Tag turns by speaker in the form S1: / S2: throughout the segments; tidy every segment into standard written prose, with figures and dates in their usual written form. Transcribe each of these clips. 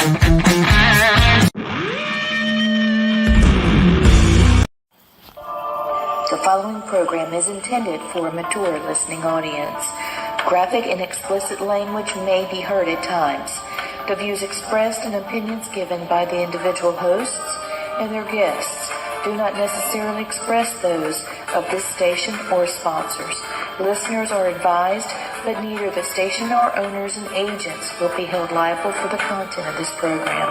S1: The following program is intended for a mature listening audience. Graphic and explicit language may be heard at times. The views expressed and opinions given by the individual hosts and their guests do not necessarily express those of this station or sponsors. Listeners are advised that neither the station nor owners and agents will be held liable for the content of this program.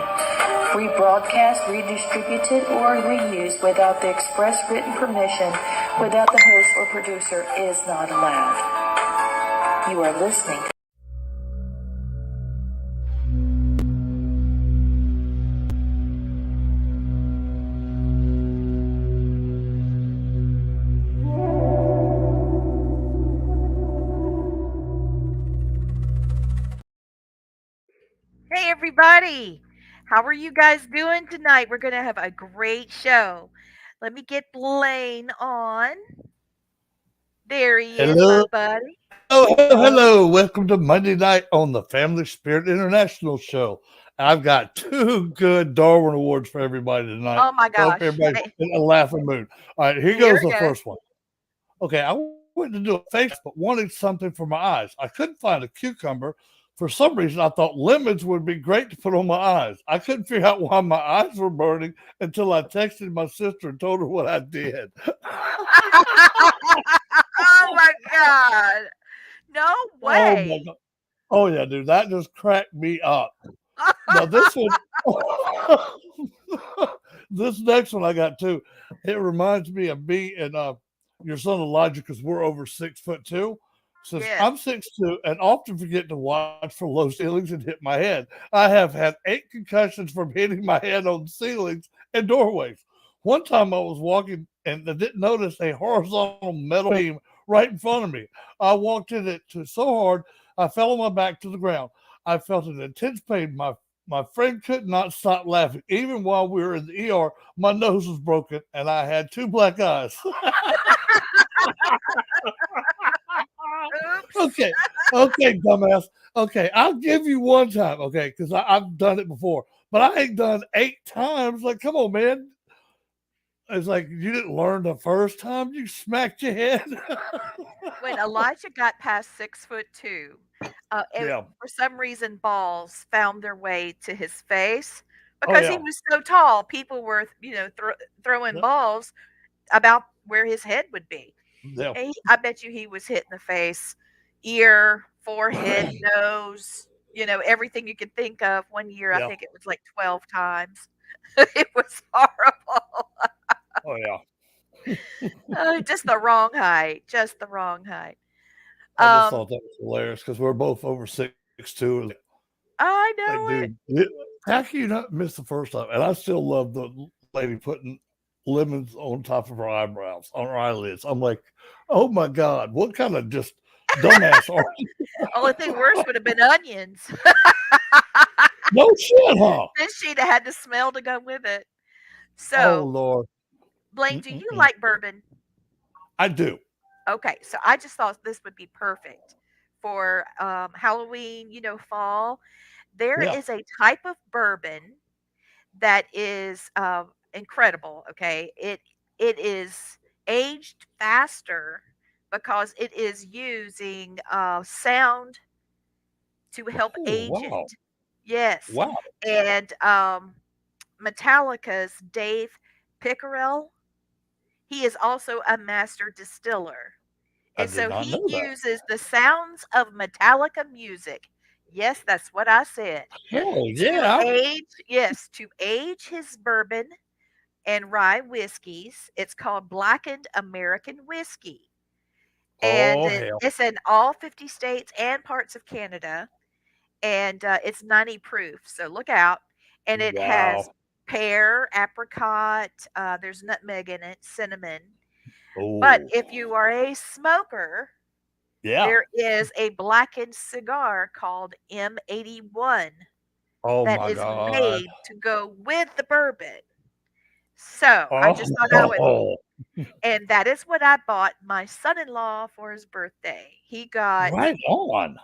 S1: Rebroadcast, redistributed, or reused without the express written permission without the host or producer is not allowed. You are listening to
S2: Hey everybody! How are you guys doing tonight? We're going to have a great show. Let me get Blaine on. There he is, my buddy.
S3: Hello. Welcome to Monday night on the Family Spirit International Show. I've got 2 good Darwin Awards for everybody tonight.
S2: Oh my
S3: So
S2: gosh.
S3: everybody's in a laughing mood. All right, here goes the first one. Okay, I went to do a face, but wanted something for my eyes. I couldn't find a cucumber. For some reason, I thought lemons would be great to put on my eyes. I couldn't figure out why my eyes were burning until I texted my sister and told her what I did.
S2: Oh my God. No way.
S3: Oh, my God. Oh, yeah, dude. That just cracked me up. Now, this one, this next one I got too. It reminds me of me and your son Elijah because we're over 6'2". Since I'm 6'2" and often forget to watch for low ceilings and hit my head, I have had 8 concussions from hitting my head on ceilings and doorways. One time I was walking and I didn't notice a horizontal metal beam right in front of me. I walked in it so hard I fell on my back to the ground. I felt an intense pain. My friend could not stop laughing. Even while we were in the ER, my nose was broken and I had 2 black eyes. Okay, dumbass. Okay, I'll give you one time, okay, because I've done it before, but I ain't done 8 times. Like, come on, man. It's like you didn't learn the first time you smacked your head.
S2: When Elijah got past 6'2", for some reason balls found their way to his face because he was so tall. People were, throwing balls about where his head would be.
S3: Yeah.
S2: I bet you he was hit in the face, ear, forehead, nose, everything you could think of. One year, I think it was like 12 times. It was horrible.
S3: Oh, yeah.
S2: Just the wrong height. Just the wrong height.
S3: I just thought that was hilarious because we're both over 6'2".
S2: I know
S3: it. How can you not miss the first time? And I still love the lady putting lemons on top of her eyebrows, on her eyelids. I'm like, oh my God, what kind of just dumbass are you?
S2: Only thing worse would have been onions.
S3: No shit, huh?
S2: Then she'd have had the smell to go with it. So,
S3: oh Lord,
S2: Blaine, do you like bourbon?
S3: I do.
S2: Okay, so I just thought this would be perfect for Halloween, fall. There is a type of bourbon that is incredible. Okay, it is aged faster because it is using sound to help age it. Yes.
S3: Wow.
S2: And Metallica's Dave Pickerell, he is also a master distiller. And so he uses the sounds of Metallica music. Yes, that's what I said.
S3: Hell yeah.
S2: To age his bourbon and rye whiskeys. It's called Blackened American Whiskey. And it's in all 50 states and parts of Canada. And it's 90 proof. So look out. And it has pear, apricot, there's nutmeg in it, cinnamon. But if you are a smoker, there is a blackened cigar called M81 that is made to go with the bourbon. So I just thought I would,
S3: Oh,
S2: and that is what I bought my son-in-law for his birthday. He got
S3: right on.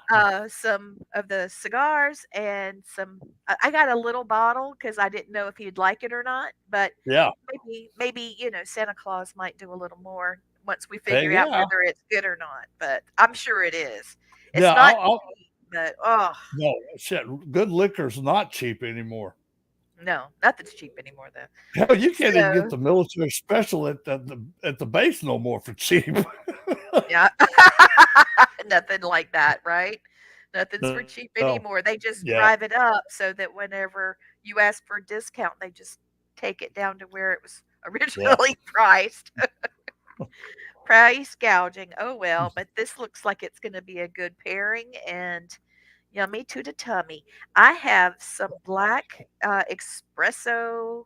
S2: some of the cigars and some. I got a little bottle because I didn't know if he'd like it or not. But
S3: Yeah.
S2: maybe Santa Claus might do a little more once we
S3: Hey,
S2: figure out
S3: yeah.
S2: whether it's good or not. But I'm sure it is. It's
S3: Yeah.
S2: not cheap, but
S3: No, shit. Good liquor's not cheap anymore.
S2: no, nothing's cheap anymore though.
S3: Hell, you can't even get
S2: So
S3: the military special at the base no more for cheap.
S2: yeah, nothing like that, right? Nothing's for cheap
S3: No.
S2: anymore. They just
S3: Yeah.
S2: drive it up so that whenever you ask for a discount, they just take it down to where it was
S3: Yeah.
S2: originally priced. Price gouging. Oh well, but this looks like it's going to be a good pairing and yummy to the tummy. I have some black espresso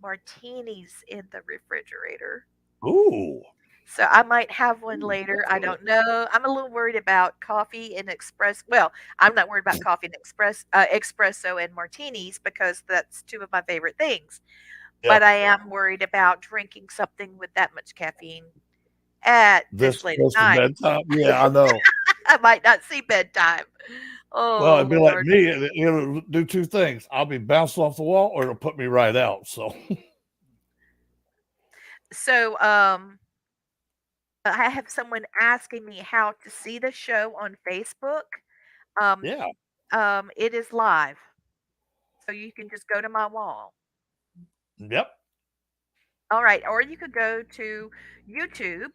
S2: martinis in the refrigerator.
S3: Ooh.
S2: So I might have one later. I don't know. I'm a little worried about coffee and well, I'm not worried about coffee and espresso and martinis because that's two of my favorite things.
S3: Yeah.
S2: But I am worried about drinking something with that much caffeine at
S3: This
S2: this late
S3: close
S2: at
S3: to
S2: night.
S3: bedtime. Yeah, I know.
S2: I might not see bedtime.
S3: Well,
S2: Oh
S3: it'd be like
S2: Lord.
S3: me. It'll do two things. I'll be bouncing off the wall, or it'll put me right out. So,
S2: So I have someone asking me how to see the show on Facebook. Um
S3: yeah.
S2: it is live. So you can just go to my wall.
S3: Yep.
S2: All right. Or you could go to YouTube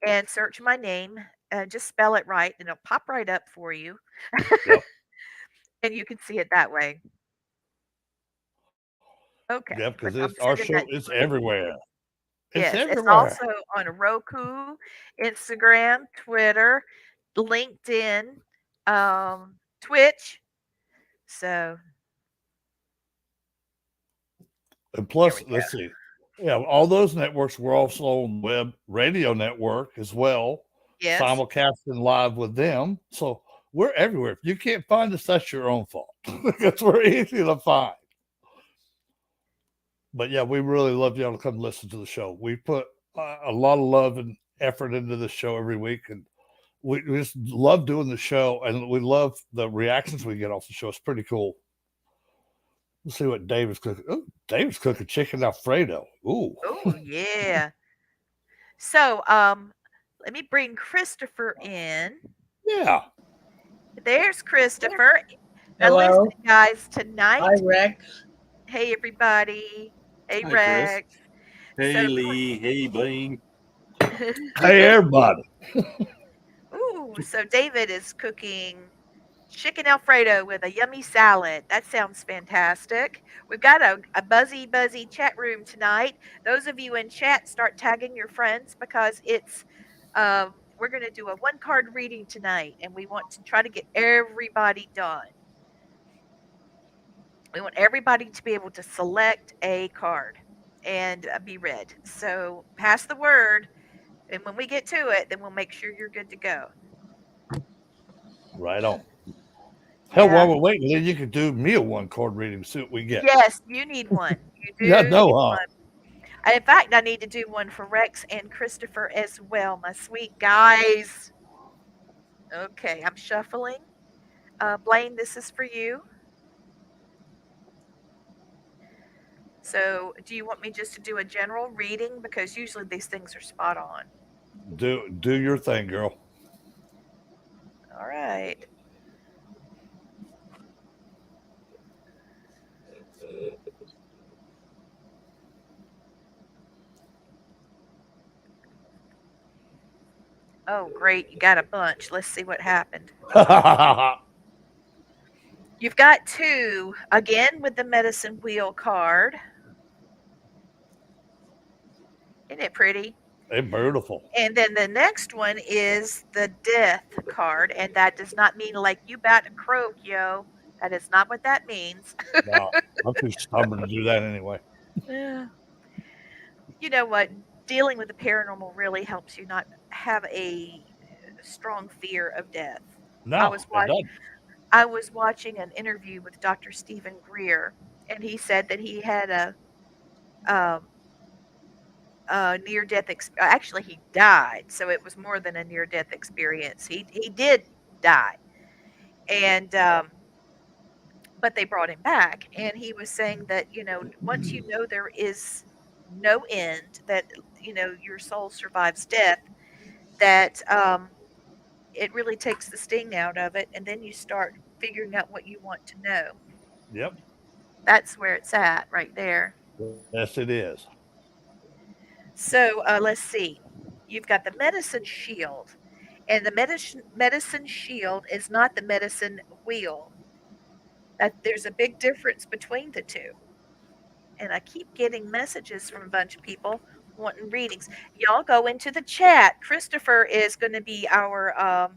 S2: and search my name. Just spell it right and it'll pop right up for you.
S3: Yep.
S2: And you can see it that way. Okay.
S3: Yep.
S2: But
S3: Because
S2: I'm
S3: our
S2: sending
S3: show
S2: that to
S3: is
S2: you.
S3: everywhere. It's
S2: Yes. It's
S3: everywhere.
S2: also on Roku, Instagram, Twitter, LinkedIn, Twitch. So
S3: And
S2: there
S3: plus,
S2: we go.
S3: let's see. Yeah, all those networks were also on web radio network as well,
S2: Yes.
S3: simulcasting live with them. So we're everywhere. If you can't find us, that's your own fault. Because we're easy to find. But yeah, we really love y'all to come listen to the show. We put a lot of love and effort into the show every week, and we just love doing the show, and we love the reactions we get off the show. It's pretty cool. Let's see what David's cooking. Oh, David's cooking chicken Alfredo. Ooh,
S2: Oh yeah. So let me bring Christopher in.
S3: yeah.
S2: There's Christopher. Now listen,
S4: Hello.
S2: guys,
S4: Hi,
S2: tonight.
S4: Rex.
S2: Hey everybody. Hey
S5: Hi, Chris.
S2: Rex.
S5: Hey,
S2: So
S5: Lee. Hey, Blaine.
S3: Hey, everybody.
S2: ooh, so David is cooking chicken Alfredo with a yummy salad. That sounds fantastic. We've got a buzzy chat room tonight. Those of you in chat, start tagging your friends because we're going to do a one card reading tonight, and we want to try to get everybody done. We want everybody to be able to select a card and be read. So pass the word, and when we get to it, then we'll make sure you're good to go.
S3: Right on. Hell,
S2: Yeah.
S3: while we're waiting, then you could do me a one card reading, see what we get.
S2: Yes, you need one. You do
S3: Yeah,
S2: need
S3: no, huh?
S2: one. In fact, I need to do one for Rex and Christopher as well, my sweet guys. Okay, I'm shuffling. Blaine, this is for you. So, do you want me just to do a general reading? Because usually these things are spot on.
S3: Do your thing, girl.
S2: All right. Oh, great. You got a bunch. Let's see what happened. You've got two, again with the medicine wheel card. Isn't it pretty?
S3: It's beautiful.
S2: And then the next one is the death card. And that does not mean like you about to croak, yo. That is not what that means.
S3: No, I'm too stubborn to do that anyway.
S2: Yeah. You know what? Dealing with the paranormal really helps you not have a strong fear of death.
S3: No, it doesn't.
S2: I was watching an interview with Dr. Stephen Greer, and he said that he had a near-death actually, he died, so it was more than a near-death experience. He did die, and but they brought him back, and he was saying that, once you know there is no end, that, your soul survives death, that, it really takes the sting out of it, and then you start figuring out what you want to know.
S3: Yep.
S2: That's where it's at right there.
S3: Yes, it is.
S2: So, let's see. You've got the medicine shield, and the medicine shield is not the medicine wheel. That there's a big difference between the two. And I keep getting messages from a bunch of people wanting readings. Y'all go into the chat. Christopher is going to be our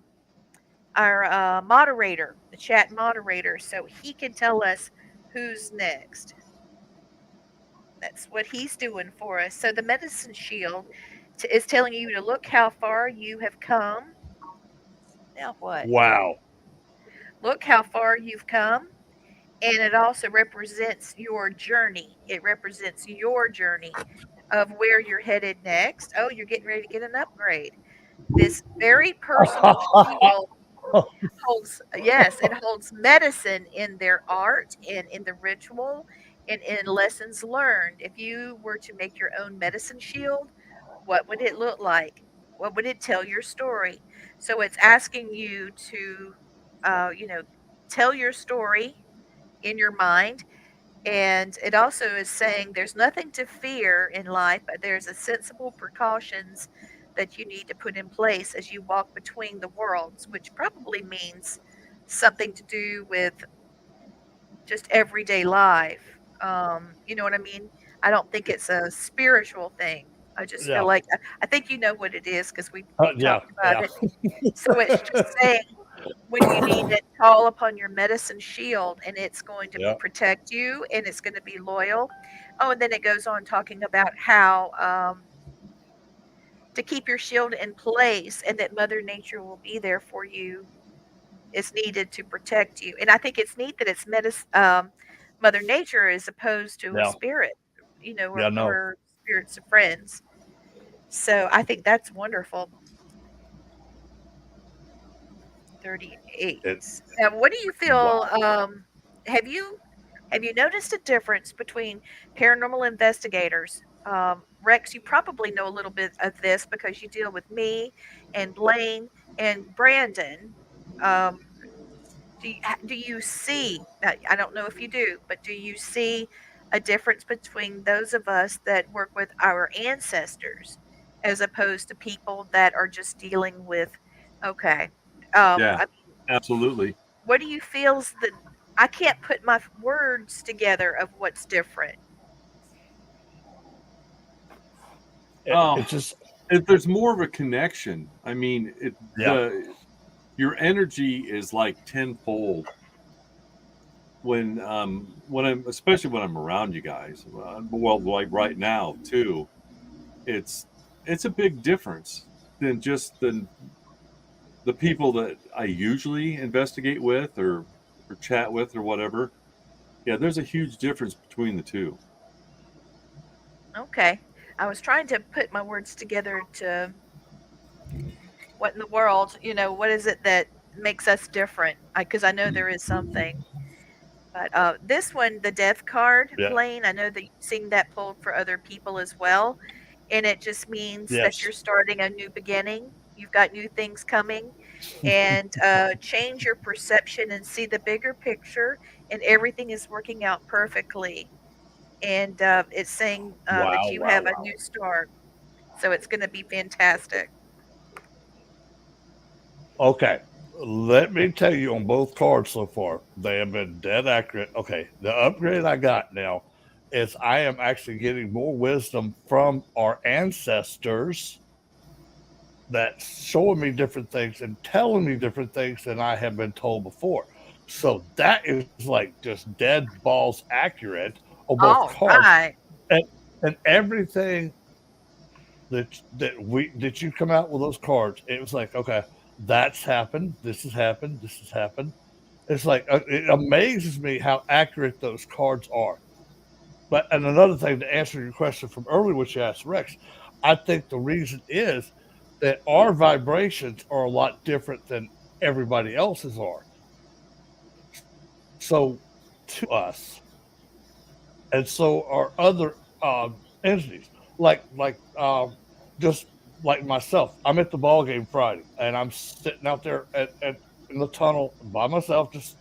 S2: moderator, the chat moderator, so he can tell us who's next. That's what he's doing for us. So the medicine shield is telling you to look how far you have come. Now what?
S3: Wow.
S2: Look how far you've come. And it also represents your journey. It represents your journey of where you're headed next. Oh, you're getting ready to get an upgrade. This very personal shield holds, yes, it holds medicine in their art and in the ritual and in lessons learned. If you were to make your own medicine shield, what would it look like? What would it tell your story? So it's asking you to, you know, tell your story in your mind. And it also is saying there's nothing to fear in life, but there's a sensible precautions that you need to put in place as you walk between the worlds, which probably means something to do with just everyday life. You know what I mean? I don't think it's a spiritual thing. I just feel
S3: Yeah.
S2: like I think you know what it is because we
S3: Yeah.
S2: talked about it. So it's just saying when you need it, call upon your medicine shield, and it's going to
S3: Yeah.
S2: protect you, and it's going to be loyal. Oh, and then it goes on talking about how to keep your shield in place, and that Mother Nature will be there for you. Is needed to protect you, and I think it's neat that it's Mother Nature as opposed to a
S3: Yeah.
S2: spirit,
S3: Yeah. No.
S2: or spirits of friends. So I think that's wonderful. 38.
S3: It.
S2: Now, what do you feel?
S3: Wow.
S2: Have you noticed a difference between paranormal investigators? Rex, you probably know a little bit of this because you deal with me and Blaine and Brandon. Um, do you see? I don't know if you do, but do you see a difference between those of us that work with our ancestors as opposed to people that are just dealing with? Okay.
S4: Yeah, absolutely.
S2: What do you feel's the I can't put my words together of what's different.
S4: Oh,
S3: It just.
S4: there's more of a connection. I mean,
S3: Yeah.
S4: your energy is like tenfold when I'm especially when I'm around you guys. Well, like right now too, it's a big difference than just the people that I usually investigate with or chat with or whatever. Yeah, there's a huge difference between the two.
S2: Okay. I was trying to put my words together to what in the world, what is it that makes us different? Because I know there is something. But this one, the death card,
S3: Yeah.
S2: Blaine, I know that you've seen that pulled for other people as well. And it just means that
S3: Yes.
S2: you're starting a new beginning. You've got new things coming. And change your perception and see the bigger picture. And everything is working out perfectly. And it's saying that
S3: Wow.
S2: you
S3: Wow.
S2: have a
S3: Wow.
S2: new start. So it's going to be fantastic.
S3: Okay. Let me tell you on both cards so far, they have been dead accurate. Okay. The upgrade I got now is I am actually getting more wisdom from our ancestors that's showing me different things and telling me different things than I have been told before. So that is like just dead balls accurate on both
S2: All
S3: cards.
S2: right.
S3: And everything that you come out with those cards, it was like, okay, that's happened, this has happened, this has happened. It's like it amazes me how accurate those cards are. But and another thing to answer your question from earlier, which you asked Rex, I think the reason is that our vibrations are a lot different than everybody else's are. So to us, and so are other entities, just like myself. I'm at the ball game Friday, and I'm sitting out there in the tunnel by myself, just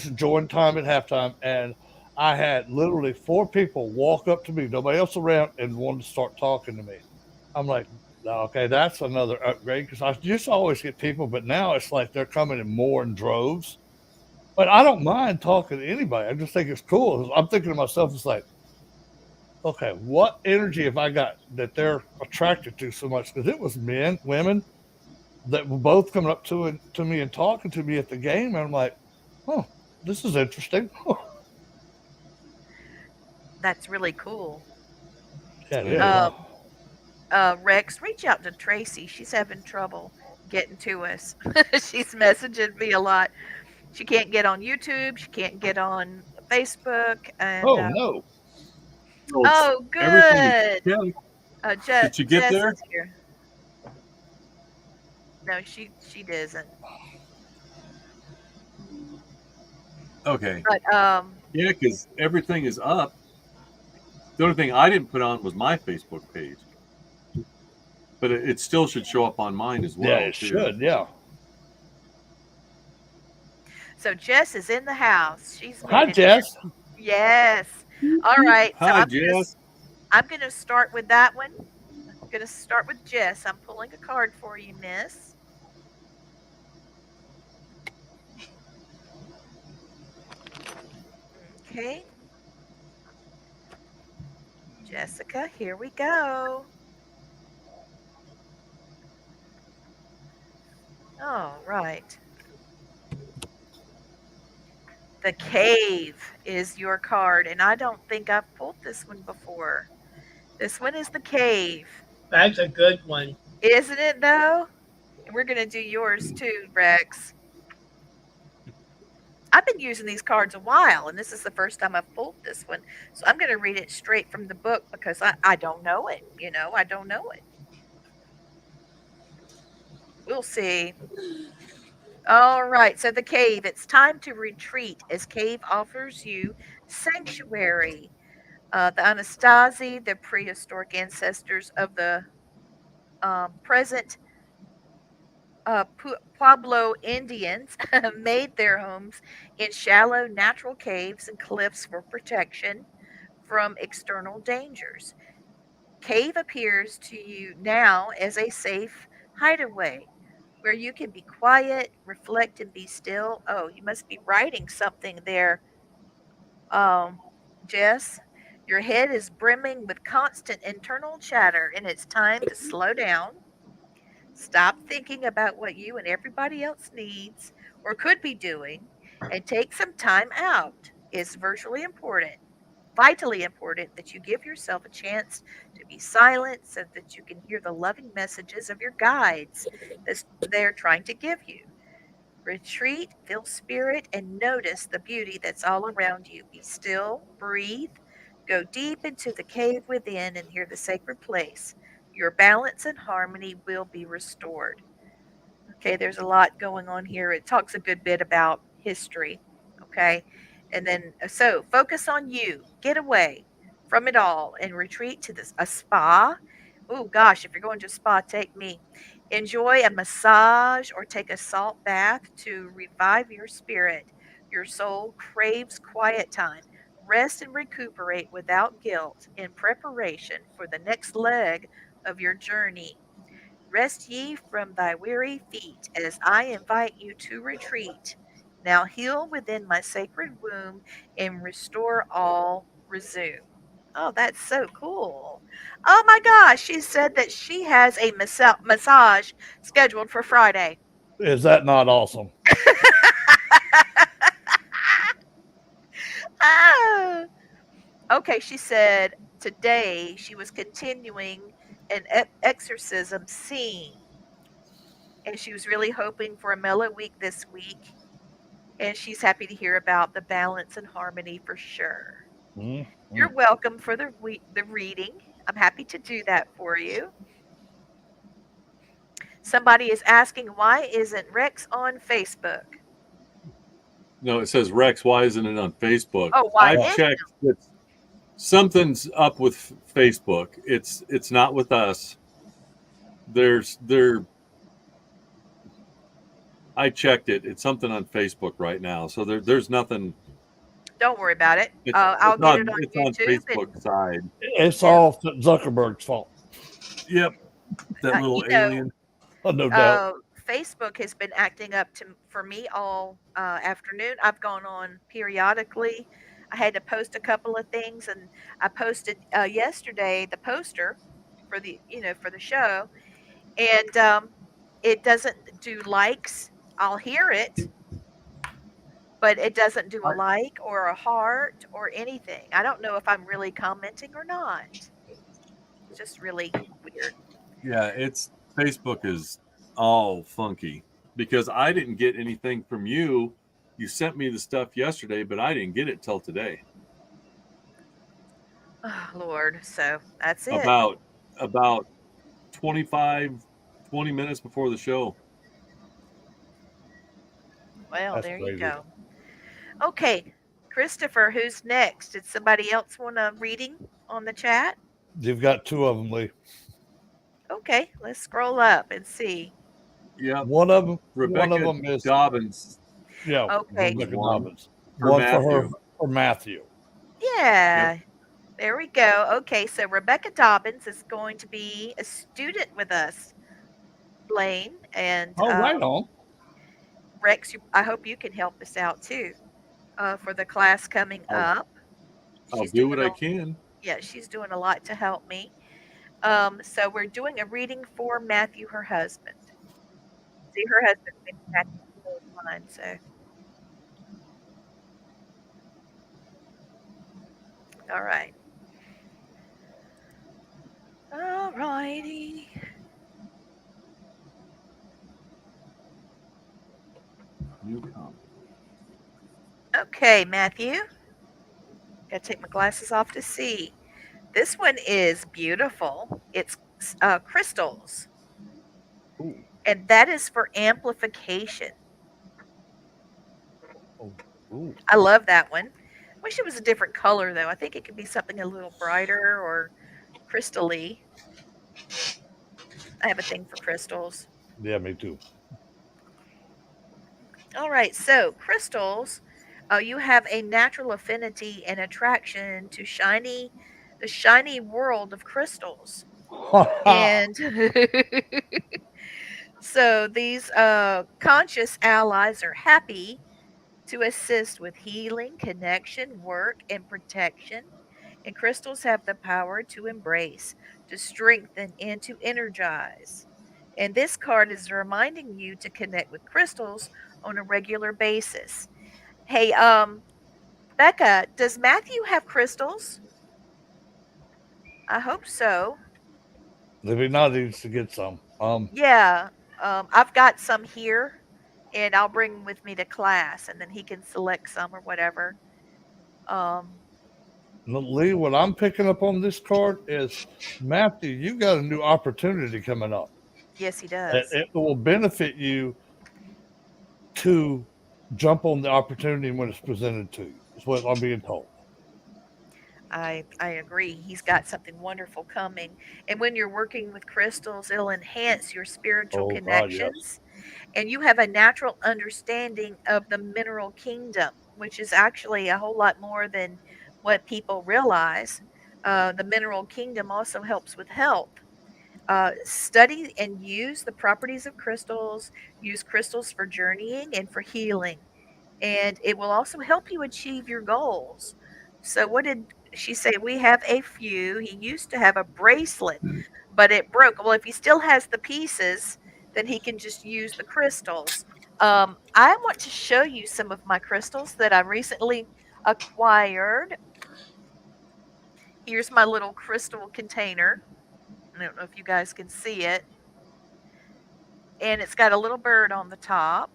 S3: enjoying time at halftime. And I had literally 4 people walk up to me, nobody else around, and wanted to start talking to me. I'm like, okay, that's another upgrade because I used to always get people, but now it's like they're coming in more in droves. But I don't mind talking to anybody. I just think it's cool. I'm thinking to myself, it's like, okay, what energy have I got that they're attracted to so much? Because it was men, women that were both coming up to me and talking to me at the game. And I'm like, oh, this is interesting.
S2: That's really cool.
S3: Yeah, it is.
S2: Um, Rex, reach out to Tracy. She's having trouble getting to us. She's messaging me a lot. She can't get on YouTube. She can't get on Facebook. And
S3: Oh no.
S4: Well,
S2: oh,
S4: everything is
S2: good.
S4: Did you get
S2: Jess
S4: there?
S2: is here. No, she doesn't.
S4: Okay.
S2: But
S4: Yeah, because everything is up. The only thing I didn't put on was my Facebook page, but it still should show up on mine as well.
S3: Yeah, it
S4: too.
S3: should. Yeah.
S2: so Jess is in the house. She's
S3: Hi,
S2: made it
S3: Jess.
S2: in. Yes. All right. So
S4: Hi, Jess.
S2: I'm gonna start with that one. I'm gonna start with Jess. I'm pulling a card for you, Miss. Okay. Jessica, here we go. All right. The Cave is your card, and I don't think I've pulled this one before. This one is the Cave.
S5: That's a good one.
S2: Isn't it, though? And we're going to do yours too, Rex. I've been using these cards a while, and this is the first time I've pulled this one. So I'm going to read it straight from the book because I don't know it. I don't know it. We'll see. All right. So the Cave, it's time to retreat as Cave offers you sanctuary. The Anastasi, the prehistoric ancestors of the present Pueblo Indians, made their homes in shallow natural caves and cliffs for protection from external dangers. Cave appears to you now as a safe hideaway where you can be quiet, reflect, and be still. Oh, you must be writing something there, um, Jess. Your head is brimming with constant internal chatter, and it's time to slow down. Stop thinking about what you and everybody else needs or could be doing, and take some time out. It's vitally important that you give yourself a chance to be silent so that you can hear the loving messages of your guides that they're trying to give you. Retreat, feel spirit, and notice the beauty that's all around you. Be still, breathe, go deep into the cave within and hear the sacred place. Your balance and harmony will be restored. Okay, there's a lot going on here. It talks a good bit about history. Okay, and then so focus on you. Get away from it all and retreat to a spa. Oh gosh, if you're going to a spa, take me. Enjoy a massage or take a salt bath to revive your spirit. Your soul craves quiet time. Rest and recuperate without guilt in preparation for the next leg of your journey. Rest ye from thy weary feet, as I invite you to retreat. Now heal within my sacred womb and restore all resume. Oh, that's so cool. Oh my gosh, she said that she has a massage scheduled for Friday.
S3: Is that not awesome?
S2: Ah. Okay, she said today she was continuing an exorcism scene, and she was really hoping for a mellow week this week, and she's happy to hear about the balance and harmony for sure.
S3: Mm-hmm.
S2: You're welcome for the reading. I'm happy to do that for you. Somebody is asking, why isn't Rex on Facebook?
S4: No, it says Rex. Why isn't it on Facebook?
S2: Oh, why
S4: I've
S2: isn't
S4: checked. Something's up with Facebook. It's not with us. There. I checked it. It's something on Facebook right now. So there's nothing.
S2: Don't worry about it.
S4: It's
S2: I'll get it on
S4: it's on
S2: YouTube.
S4: Facebook side.
S3: It's all Zuckerberg's fault.
S4: Yep, that little alien.
S3: Oh, no doubt.
S2: Facebook has been acting up for me all afternoon. I've gone on periodically. I had to post a couple of things, and I posted yesterday the poster for the show, and it doesn't do likes. I'll hear it, but it doesn't do a like or a heart or anything. I don't know if I'm really commenting or not. It's just really weird.
S4: Yeah, Facebook is all funky because I didn't get anything from you. You sent me the stuff yesterday, but I didn't get it till today.
S2: Oh, Lord. So that's it.
S4: About 20 minutes before the show.
S2: Well,
S3: That's
S2: there
S3: crazy.
S2: you go. Okay, Christopher, who's next? Did somebody else want a reading on the chat?
S3: You've got two of them, Lee.
S2: Okay, let's scroll up and see.
S4: Yeah,
S3: One of them
S4: Rebecca
S3: is
S4: Dobbins.
S2: Okay.
S3: Rebecca Dobbins.
S4: For
S3: One
S4: Matthew.
S3: for Matthew.
S2: Yeah.
S4: Yep.
S2: There we go. Okay, so Rebecca Dobbins is going to be a student with us, Blaine, and
S3: right on.
S2: Rex. I hope you can help us out too for the class coming up.
S4: I'll do what I can.
S2: Yeah, she's doing a lot to help me. So we're doing a reading for Matthew, her husband. See, her husband's been Matthew the whole time, so. All right. All righty.
S4: You come.
S2: Okay, Matthew. Gotta take my glasses off to see. This one is beautiful. It's crystals.
S3: Ooh.
S2: And that is for amplification.
S3: Ooh.
S2: I love that one. Wish it was a different color, though. I think it could be something a little brighter or crystal-y. I have a thing for crystals.
S3: Yeah, me too.
S2: All right, so crystals, you have a natural affinity and attraction to the shiny world of crystals. And so these conscious allies are happy to assist with healing, connection, work, and protection. And crystals have the power to embrace, to strengthen, and to energize. And this card is reminding you to connect with crystals on a regular basis. Hey, Becca, does Matthew have crystals? I hope so.
S3: If he not, he needs to get some.
S2: Yeah, I've got some here, and I'll bring them with me to class, and then he can select some or whatever.
S3: Lee, what I'm picking up on this card is, Matthew, you got a new opportunity coming up.
S2: Yes, he does.
S3: It will benefit you to jump on the opportunity when it's presented to you. That's what I'm being told.
S2: I agree. He's got something wonderful coming. And when you're working with crystals, it'll enhance your spiritual connections.
S3: God, yes.
S2: And you have a natural understanding of the mineral kingdom, which is actually a whole lot more than what people realize. The mineral kingdom also helps with health. Study and use the properties of crystals, use crystals for journeying and for healing. And it will also help you achieve your goals. So, what did she say? We have a few. He used to have a bracelet, but it broke. Well, if he still has the pieces, then he can just use the crystals. I want to show you some of my crystals that I recently acquired. Here's my little crystal container. I don't know if you guys can see it. And it's got a little bird on the top.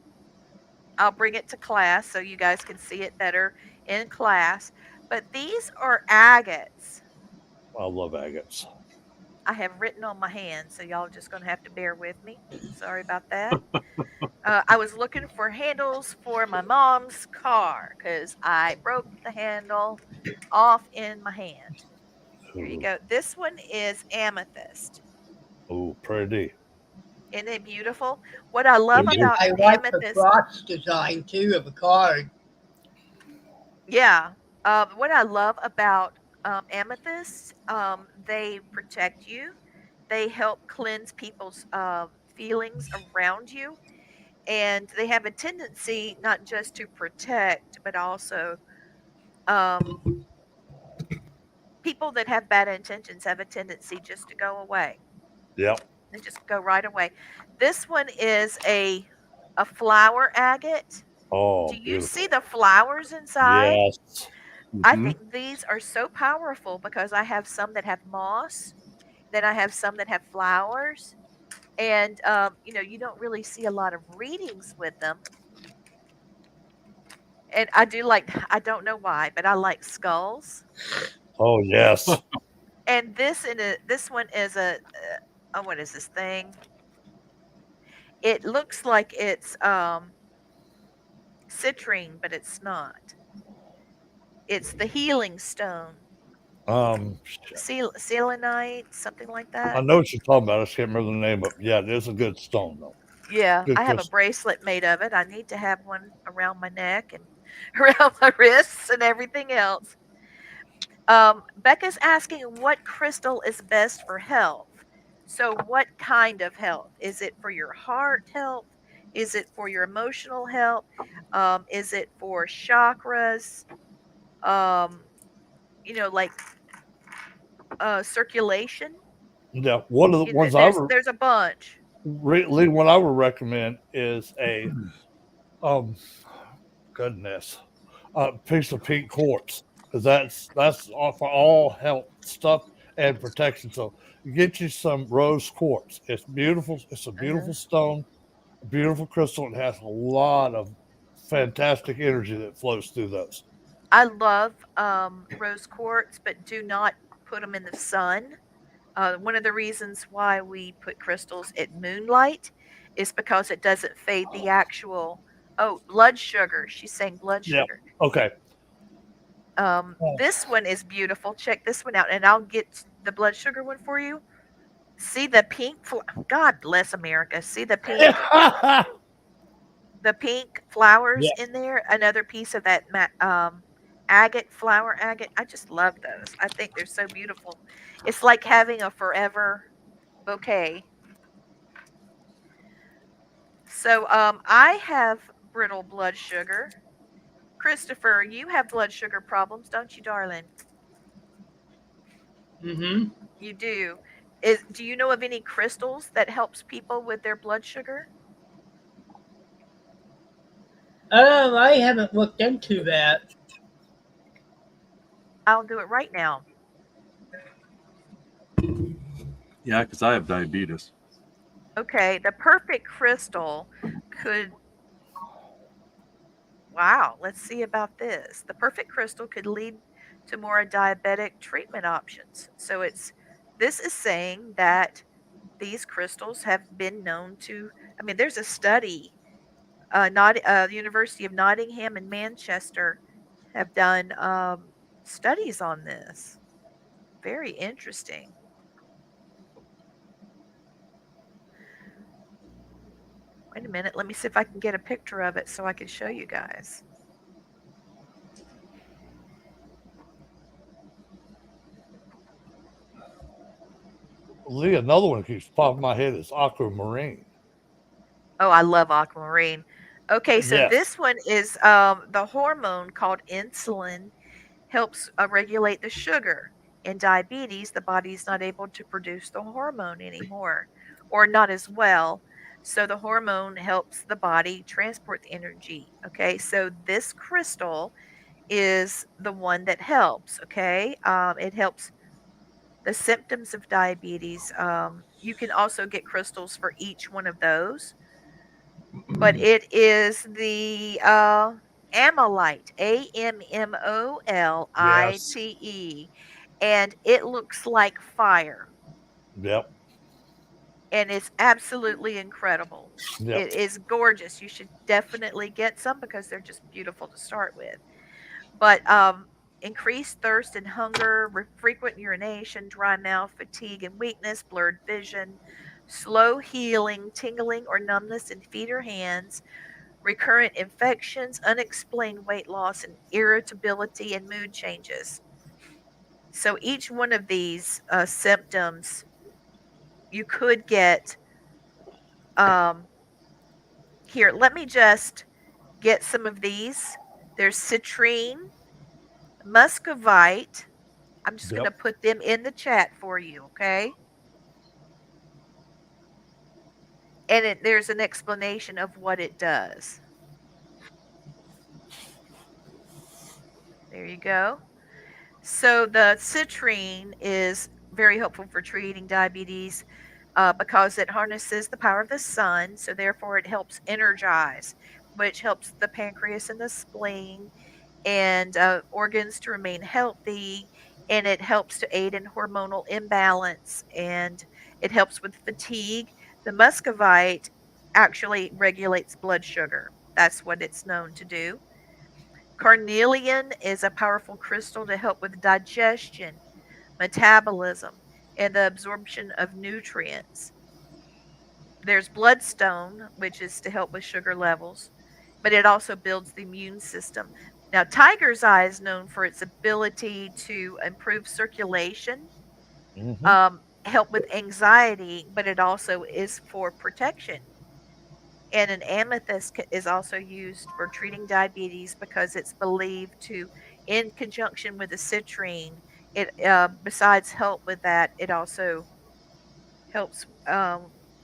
S2: I'll bring it to class so you guys can see it better in class. But these are agates.
S3: I love agates.
S2: I have written on my hand, so y'all just gonna have to bear with me. Sorry about that. I was looking for handles for my mom's car because I broke the handle off in my hand. Here you
S3: Ooh,
S2: go. This one is amethyst.
S3: ooh, pretty.
S2: Isn't it beautiful? What I love
S3: It is.
S2: about
S5: I like the
S2: amethyst,
S5: crotch design too of a card.
S2: yeah. What I love about amethysts, they protect you. They help cleanse people's feelings around you, and they have a tendency not just to protect, but also um, people that have bad intentions have a tendency just to go away.
S3: Yep.
S2: They just go right away. This one is a flower agate.
S3: Oh,
S2: Do you see
S3: beautiful.
S2: the flowers inside?
S3: Yes.
S2: I
S4: Hmm.
S2: think these are so powerful because I have some that have moss, then I have some that have flowers, and you don't really see a lot of readings with them. And I do like I don't know why, but I like skulls.
S3: Oh, yes.
S2: And this one is a oh, what is this thing? It looks like it's citrine, but it's not. It's the healing stone,
S3: Shit.
S2: selenite, something like
S3: I
S2: that.
S3: know what you're talking about. I just can't remember the name, but yeah, it is a good stone though.
S2: Yeah,
S3: Good
S2: I have a
S3: crystal.
S2: bracelet made of it. I need to have one around my neck and around my wrists and everything else. Becca's asking what crystal is best for health. So, what kind of health? Is it for your heart health? Is it for your emotional health? Is it for chakras? Um, like circulation.
S3: Yeah, one of the ones
S2: There's a bunch.
S3: Lee, what I would recommend is a um goodness, piece of pink quartz because that's all for all health stuff and protection. So get you some rose quartz. It's beautiful. It's a
S2: Uh-huh.
S3: beautiful stone, a beautiful crystal. It has a lot of fantastic energy that flows through those.
S2: I love rose quartz, but do not put them in the sun. One of the reasons why we put crystals at moonlight is because it doesn't fade the actual. Oh, blood sugar. She's saying blood
S3: Yeah.
S2: sugar.
S3: Okay.
S2: This one is beautiful. Check this one out, and I'll get the blood sugar one for you. See the pink. God bless America. See the pink flowers
S3: Yes.
S2: in there. Another piece of that agate flower agate. I just love those. I think they're so beautiful. It's like having a forever bouquet. So I have brittle blood sugar. Christopher, you have blood sugar problems, don't you, darling?
S5: Mm-hmm.
S2: You do. Do you know of any crystals that helps people with their blood sugar?
S5: I haven't looked into that.
S2: I'll do it right now.
S4: Yeah, because I have diabetes.
S2: Okay, the perfect crystal could. Wow, let's see about this. The perfect crystal could lead to more diabetic treatment options. So this is saying that these crystals have been known to. I mean, there's a study. The University of Nottingham and Manchester have done studies on this. Very interesting. Wait a minute. Let me see if I can get a picture of it so I can show you guys.
S3: Lee, another one that keeps popping in my head is aquamarine.
S2: Oh, I love aquamarine. Okay, so
S3: Yes.
S2: this one is the hormone called insulin helps regulate the sugar. In diabetes, the body's not able to produce the hormone anymore or not as well. So the hormone helps the body transport the energy. Okay, so this crystal is the one that helps. Okay, it helps the symptoms of diabetes. You can also get crystals for each one of those, but it is the amylite, AMMOLITE,
S3: Yes.
S2: and it looks like fire.
S3: Yep.
S2: And it's absolutely incredible.
S3: Yep.
S2: It is gorgeous. You should definitely get some because they're just beautiful to start with. But increased thirst and hunger, frequent urination, dry mouth, fatigue and weakness, blurred vision, slow healing, tingling or numbness in feet or hands, recurrent infections, unexplained weight loss, and irritability and mood changes. So each one of these symptoms you could get. Um, Here, let me just get some of these. There's citrine, muscovite. I'm just going
S3: Yep.
S2: to put them in the chat for you, okay? And there's an explanation of what it does. There you go. So the citrine is very helpful for treating diabetes because it harnesses the power of the sun. So therefore, it helps energize, which helps the pancreas and the spleen and organs to remain healthy. And it helps to aid in hormonal imbalance and it helps with fatigue. The muscovite actually regulates blood sugar. That's what it's known to do. Carnelian is a powerful crystal to help with digestion, metabolism, and the absorption of nutrients. There's bloodstone, which is to help with sugar levels, but it also builds the immune system. Now, tiger's eye is known for its ability to improve circulation,
S3: Mm-hmm.
S2: help with anxiety, but it also is for protection. And an amethyst is also used for treating diabetes because it's believed to, in conjunction with the citrine, it besides help with that, it also helps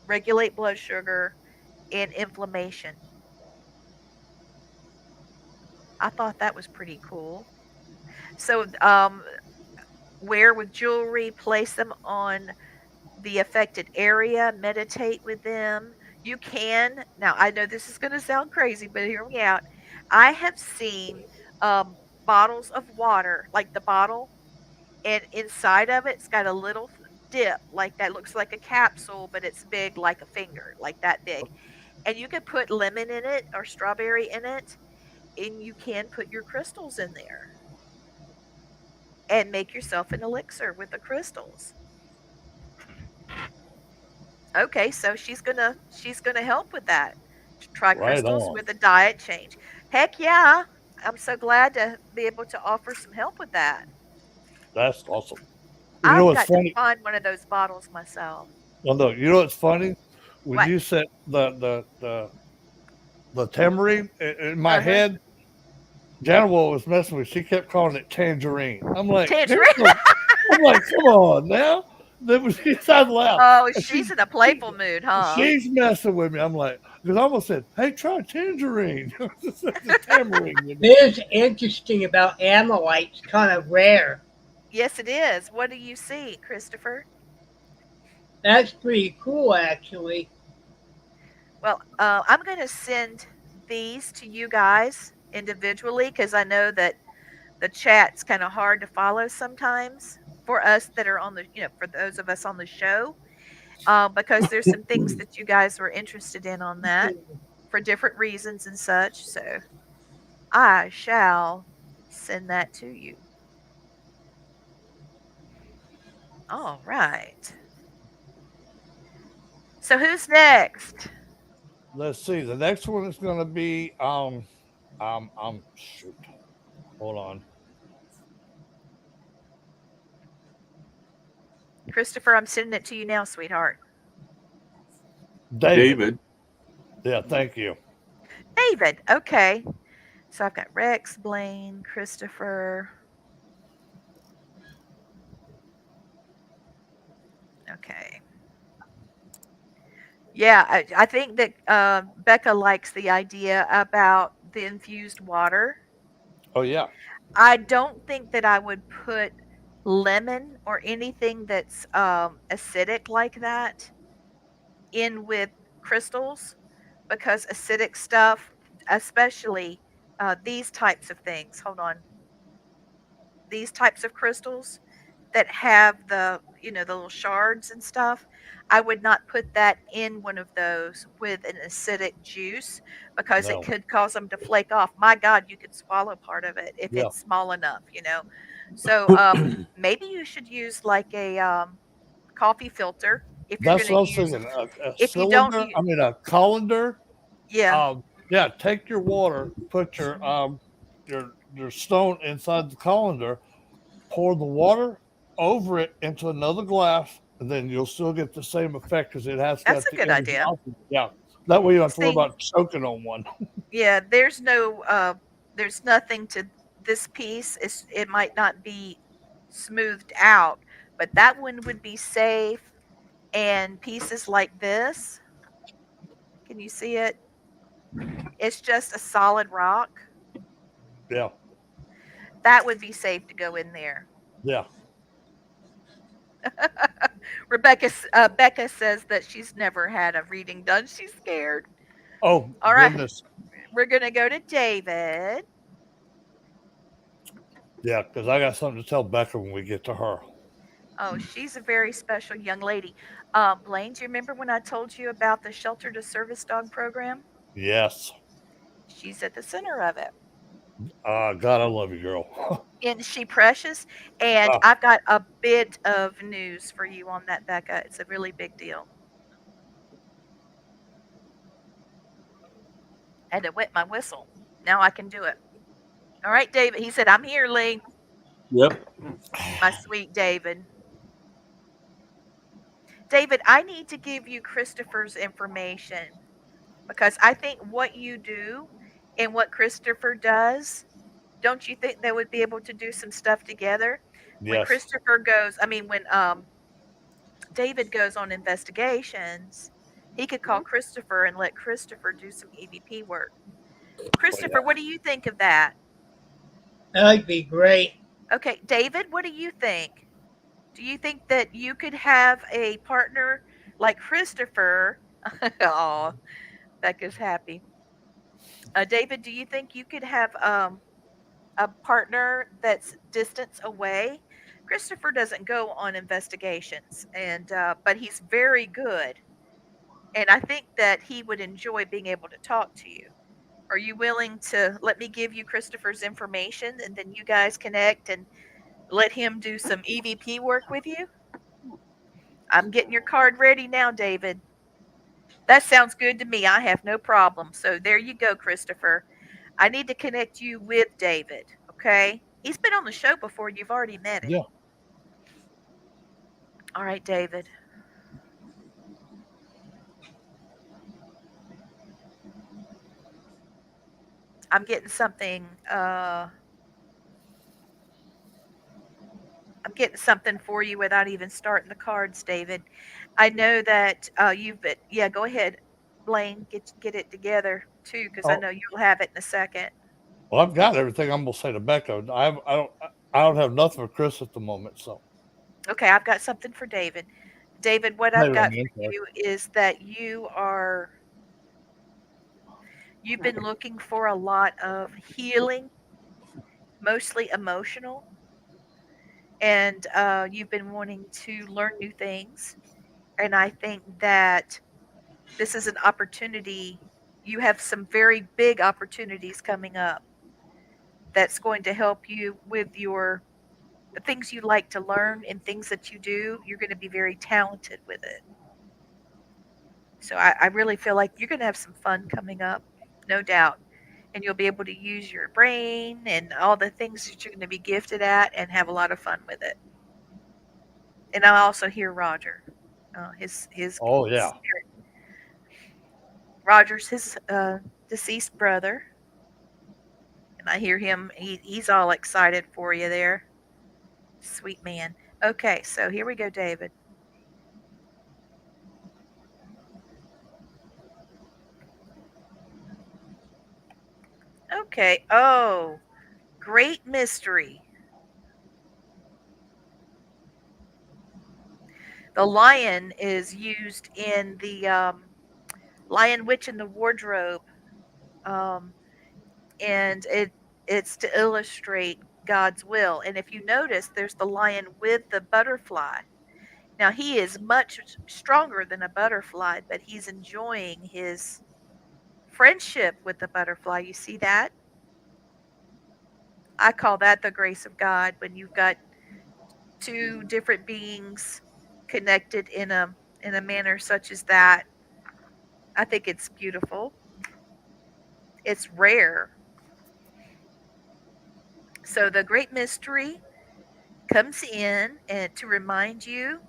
S2: regulate blood sugar and inflammation. I thought that was pretty cool. So, wear with jewelry, place them on the affected area, meditate with them. You can, now I know this is going to sound crazy, but hear me out. I have seen bottles of water, like the bottle, and inside of it's got a little dip, like that looks like a capsule, but it's big like a finger, like that big. And you could put lemon in it or strawberry in it, and you can put your crystals in there and make yourself an elixir with the crystals. Okay, so she's gonna help with that. Try
S3: Right
S2: crystals
S3: on.
S2: with a diet change. Heck yeah. I'm so glad to be able to offer some help with that.
S3: That's awesome. You know
S2: I've
S3: what's
S2: got to
S3: funny?
S2: find one of those bottles myself.
S3: Well, no, you know what's funny? When
S2: What?
S3: you said the tamarind in my
S2: Uh-huh.
S3: head, Janival was messing with. She kept calling it tangerine. I'm like, there's
S2: Tangerine.
S3: no. I'm like, come on now. That was she sounded loud.
S2: Oh,
S3: And
S2: she's in a playful mood, huh?
S3: she's messing with me. I'm like, because I almost said, hey, try tangerine. It's a tamarind. You know?
S5: It is interesting about amylite. It's kind of rare.
S2: Yes, it is. What do you see, Christopher?
S5: That's pretty cool, actually.
S2: Well, I'm going to send these to you guys individually because I know that the chat's kind of hard to follow sometimes for us that are on the, for those of us on the show, because there's some things that you guys were interested in on that for different reasons and such. So I shall send that to you. All right. So who's next?
S3: Let's see. The next one is going to be shoot. Hold on.
S2: Christopher, I'm sending it to you now, sweetheart.
S4: David.
S3: Yeah, thank you.
S2: David. Okay. So I've got Rex, Blaine, Christopher. Okay. Yeah, I think that Becca likes the idea about the infused water.
S3: Oh yeah.
S2: I don't think that I would put lemon or anything that's acidic like that in with crystals because acidic stuff, especially these types of things, hold on, these types of crystals that have the little shards and stuff, I would not put that in one of those with an acidic juice because it
S3: No.
S2: could cause them to flake off. My God, you could swallow part of it if
S3: Yeah.
S2: it's small enough. So maybe you should use like a coffee filter if you're
S3: That's
S2: going
S3: what I
S2: to
S3: was
S2: use.
S3: thinking. A
S2: If you don't,
S3: cylinder. I mean, a colander.
S2: yeah,
S3: Yeah. Take your water. Put your stone inside the colander. Pour the water over it into another glass, and then you'll still get the same effect because it has
S2: that's
S3: got
S2: a
S3: the
S2: good
S3: energy
S2: idea.
S3: off of it. Yeah. That way you don't have to worry
S2: See,
S3: about choking on one.
S2: yeah, there's nothing to this piece. It might not be smoothed out, but that one would be safe. And pieces like this, can you see it? It's just a solid rock.
S3: Yeah.
S2: That would be safe to go in there.
S3: Yeah.
S2: Becca says that she's never had a reading done. She's scared.
S3: Oh,
S2: All right,
S3: goodness.
S2: we're gonna go to David.
S3: Yeah. Because I got something to tell Becca when we get to her.
S2: Oh, she's a very special young lady. Blaine, do you remember when I told you about the shelter to service dog program?
S3: Yes.
S2: She's at the center of it.
S3: God, I love you, girl.
S2: Isn't she precious? And
S3: Ah,
S2: I've got a bit of news for you on that, Becca. It's a really big deal. Had to wet my whistle. Now I can do it. All right, David. He said, I'm here, Lee.
S4: Yep.
S2: My sweet David. David, I need to give you Christopher's information because I think what you do and what Christopher does, don't you think they would be able to do some stuff together? When
S3: yes.
S2: Christopher goes, I mean, when David goes on investigations, he could call Christopher and let Christopher do some EVP work.
S3: Oh,
S2: Christopher,
S3: yeah.
S2: what do you think of that?
S5: That'd be great.
S2: Okay, David, what do you think? Do you think that you could have a partner like Christopher? Oh, Becca's happy. David, do you think you could have a partner that's distance away? Christopher doesn't go on investigations, and but he's very good, and I think that he would enjoy being able to talk to you. Are you willing to let me give you Christopher's information, and then you guys connect and let him do some EVP work with you? I'm getting your card ready now, David. That sounds good to me. I have no problem. So there you go, Christopher. I need to connect you with David, okay? He's been on the show before. You've already met him.
S3: Yeah.
S2: All right, David. I'm getting something I'm getting something for you without even starting the cards, David. I know that you've been, yeah, go ahead, Blaine, get it together too, because I
S3: Oh,
S2: know you'll have it in a second.
S3: well, I've got everything I'm gonna say to Becca. I don't have nothing for Chris at the moment. So
S2: Okay, I've got something for David. David, what I've
S3: maybe on
S2: got
S3: the
S2: for
S3: inside.
S2: you is that you've been looking for a lot of healing, mostly emotional, and you've been wanting to learn new things. And I think that this is an opportunity. You have some very big opportunities coming up that's going to help you with your the things you like to learn and things that you do. You're going to be very talented with it. So I really feel like you're going to have some fun coming up, no doubt. And you'll be able to use your brain and all the things that you're going to be gifted at and have a lot of fun with it. And I also hear Roger, his
S3: Oh yeah.
S2: spirit. Roger's his deceased brother, and I hear him. He's all excited for you there, sweet man. Okay, so here we go, David. Okay. Oh, great mystery. The lion is used in the Lion Witch in the Wardrobe, um, and it's to illustrate God's will. And if you notice, there's the lion with the butterfly. Now, he is much stronger than a butterfly, but he's enjoying his friendship with the butterfly. You see that? I call that the grace of God, when you've got two different beings connected in a manner such as that. I think it's beautiful. It's rare. So the great mystery comes in and to remind you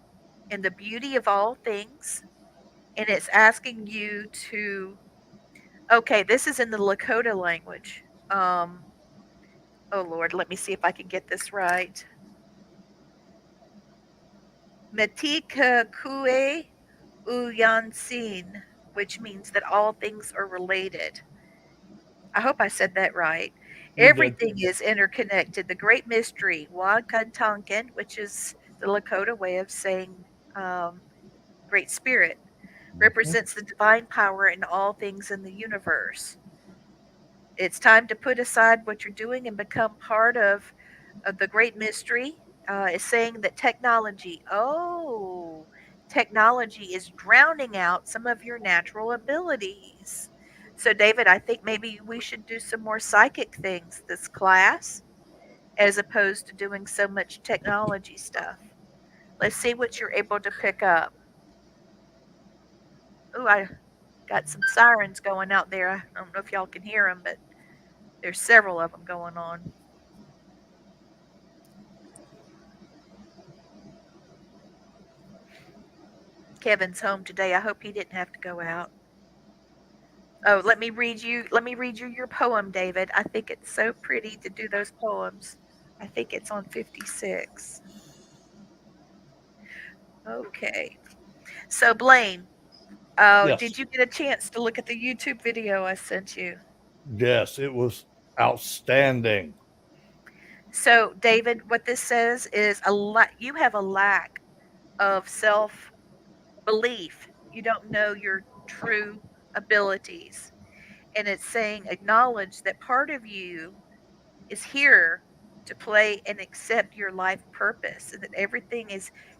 S2: in the beauty of all things, and it's asking you to, okay, this is in the Lakota language. Oh Lord, let me see if I can get this right. Metika kue uyansin, which means that all things are related. I hope I said that right.
S3: You did.
S2: Everything is interconnected. The great mystery, Wakantanken, which is the Lakota way of saying great spirit, represents the divine power in all things in the universe. It's time to put aside what you're doing and become part of the great mystery. Is saying that technology is drowning out some of your natural abilities. So, David, I think maybe we should do some more psychic things this class as opposed to doing so much technology stuff. Let's see what you're able to pick up. Oh, I got some sirens going out there. I don't know if y'all can hear them, but there's several of them going on. Kevin's home today. I hope he didn't have to go out. Oh, let me read you your poem, David. I think it's so pretty to do those poems. I think it's on 56. Okay. So Blaine,
S3: Yes.
S2: did you get a chance to look at the YouTube video I sent you?
S3: Yes, it was outstanding.
S2: So, David, what this says is you have a lack of self-belief. You don't know your true abilities. And it's saying acknowledge that part of you is here to play and accept your life purpose, and that everything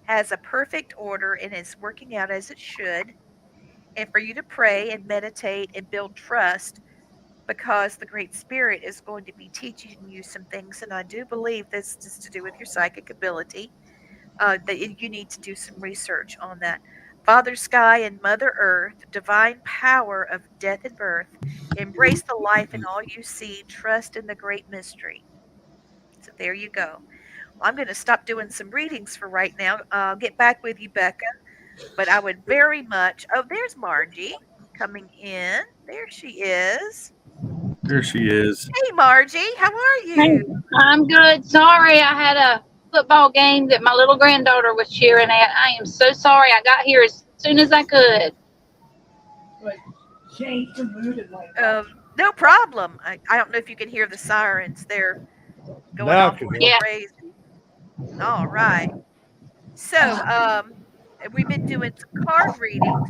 S2: has a perfect order and is working out as it should. And for you to pray and meditate and build trust, because the Great Spirit is going to be teaching you some things. And I do believe this is to do with your psychic ability, that you need to do some research on that. Father Sky and Mother Earth, divine power of death and birth, embrace the life in all you see, trust in the great mystery. So there you go. Well, I'm going to stop doing some readings for right now. I'll get back with you, Becca. But I would very much. Oh, there's Margie coming in. There she is.
S4: There she is.
S2: Hey, Margie, how are
S6: Hey,
S2: you?
S6: I'm good. Sorry, I had a football game that my little granddaughter was cheering at. I am so sorry. I got here as soon as I could.
S5: Change the mood and like that.
S2: No problem. I don't know if you can hear the sirens. They're going
S3: Now I
S2: off
S3: can
S2: like
S3: hear.
S6: Yeah.
S2: crazy. All right. So, we've been doing some card readings,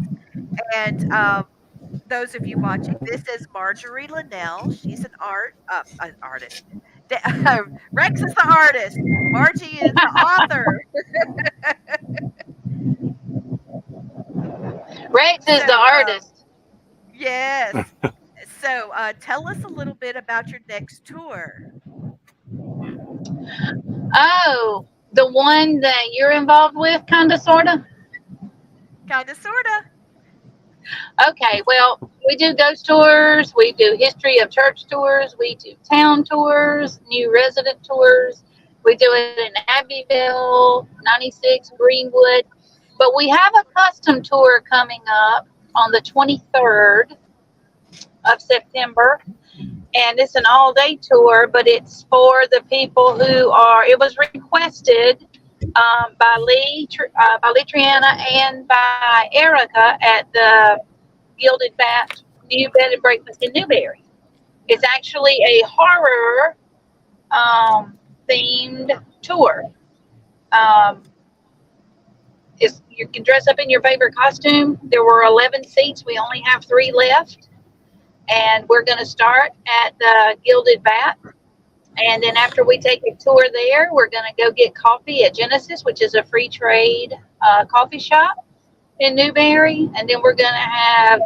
S2: and those of you watching, this is Marjorie Lanelle. She's an artist. Rex is the artist. Margie is the author.
S6: Rex is the
S2: So,
S6: artist.
S2: yes. So, tell us a little bit about your next tour.
S6: Oh, the one that you're involved with, kind of, sort of?
S2: Kind of, sort of.
S6: Okay, well, we do ghost tours. We do history of church tours. We do town tours, new resident tours. We do it in Abbeville, 96, Greenwood. But we have a custom tour coming up on the 23rd of September. And it's an all-day tour, but it's for the people who are. It was requested by Lee Triana and by Erica at the Gilded New Bed and Breakfast in Newberry. It's actually a horror themed tour. You can dress up in your favorite costume. There were 11 seats. We only have 3 left. And we're going to start at the Gilded Bat. And then after we take a tour there, we're going to go get coffee at Genesis, which is a free trade coffee shop in Newberry. And then we're going to have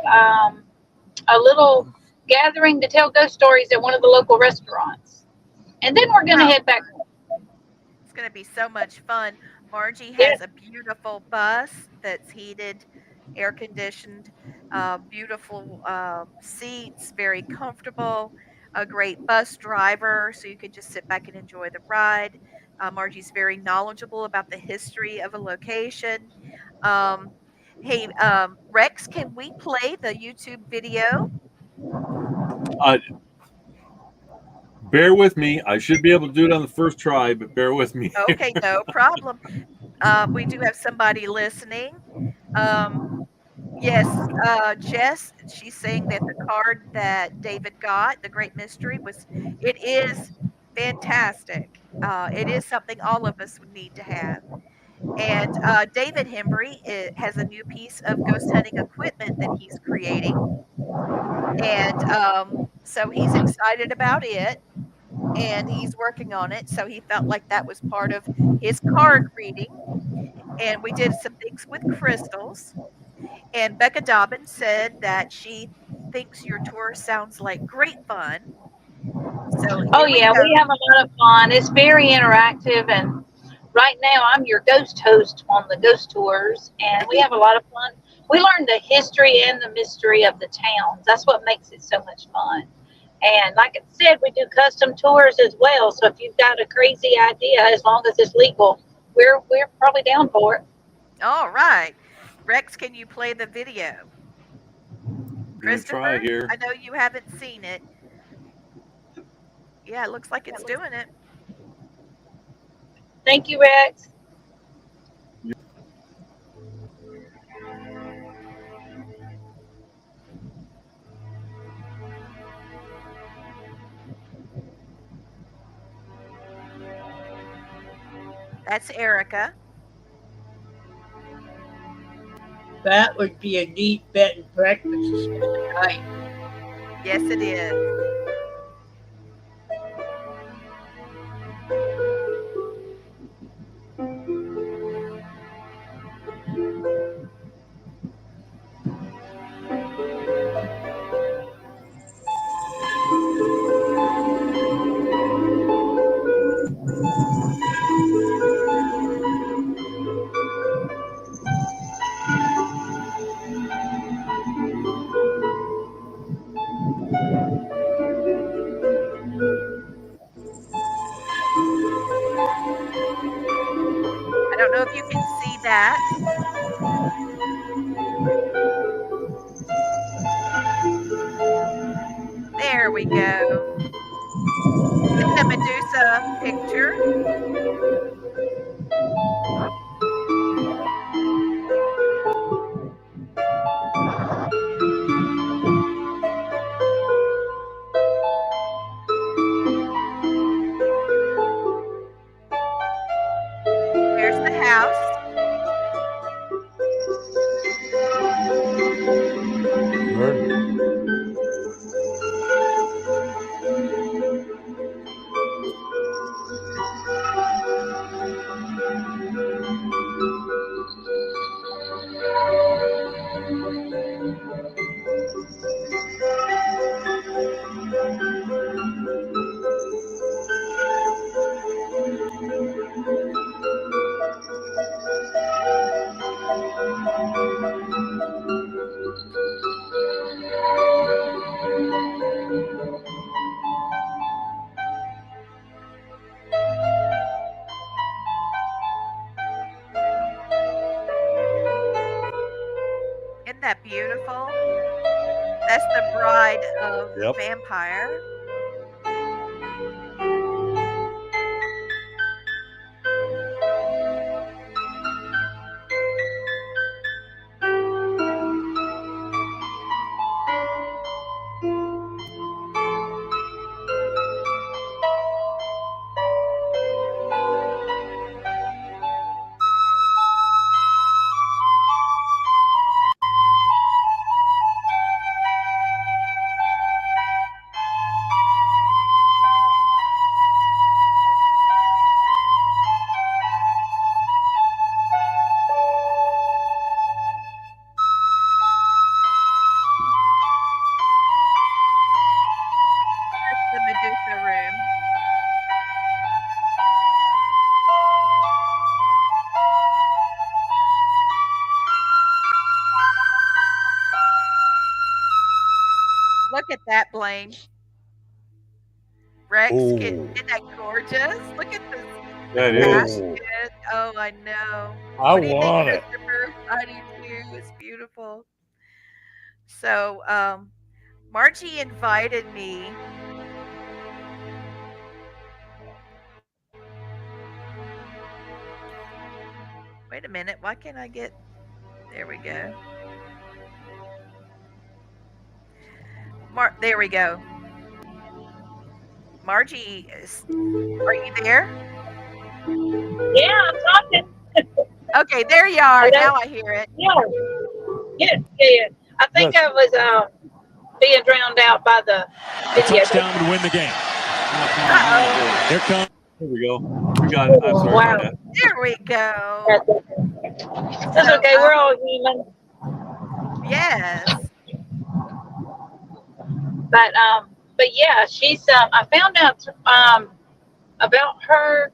S6: a little gathering to tell ghost stories at one of the local restaurants. And then we're going to head back.
S2: It's going to be so much fun. Margie has a beautiful bus that's heated, air conditioned, beautiful seats, very comfortable, a great bus driver, so you can just sit back and enjoy the ride. Margie's very knowledgeable about the history of a location. Hey, Rex, can we play the YouTube video?
S4: Bear with me. I should be able to do it on the first try, but bear with me.
S2: Okay, no problem. We do have somebody listening. Yes, Jess, she's saying that the card that David got, the Great Mystery, it is fantastic. It is something all of us would need to have. And David Hembry has a new piece of ghost hunting equipment that he's creating. And so he's excited about it and he's working on it. So he felt like that was part of his card reading. And we did some things with crystals. And Becca Dobbin said that she thinks your tour sounds like great fun. So
S6: we have a lot of fun. It's very interactive, and right now I'm your ghost host on the ghost tours, and we have a lot of fun. We learn the history and the mystery of the towns. That's what makes it so much fun. And like I said, we do custom tours as well. So if you've got a crazy idea, as long as it's legal, we're probably down for it.
S2: All right. Rex, can you play the video? Christopher,
S4: try here.
S2: I know you haven't seen it. Yeah, it looks like it's doing it.
S6: Thank you, Rex.
S2: That's Erica.
S5: That would be a neat bed and breakfast to spend the night.
S2: Yes, it is. I don't know if you can see that. There we go. It's a Medusa picture. There's the house. Isn't that beautiful? That's the bride of Vampire. look at that, Blaine. Rex,
S3: Oh.
S2: isn't that gorgeous? Look at this
S4: That is.
S2: basket. Oh, I know.
S3: I
S2: What do you think,
S3: want it.
S2: Christopher? I do too. It's beautiful. So, Margie invited me. Wait a minute. Why can't I get? There we go. There we go. Margie, are you there?
S5: Yeah, I'm talking.
S2: Okay, there you are.
S5: Hello?
S2: Now I hear it.
S5: Yeah. I think
S3: Yes.
S5: I was being drowned out by the video.
S7: Touchdown would win the game.
S2: Uh-oh.
S7: Here comes.
S4: Here we go. We got it. I'm sorry
S5: Wow.
S4: about that.
S2: There we go.
S5: That's
S2: So,
S5: okay. We're all human.
S2: Yes.
S5: But yeah, she's. I found out about her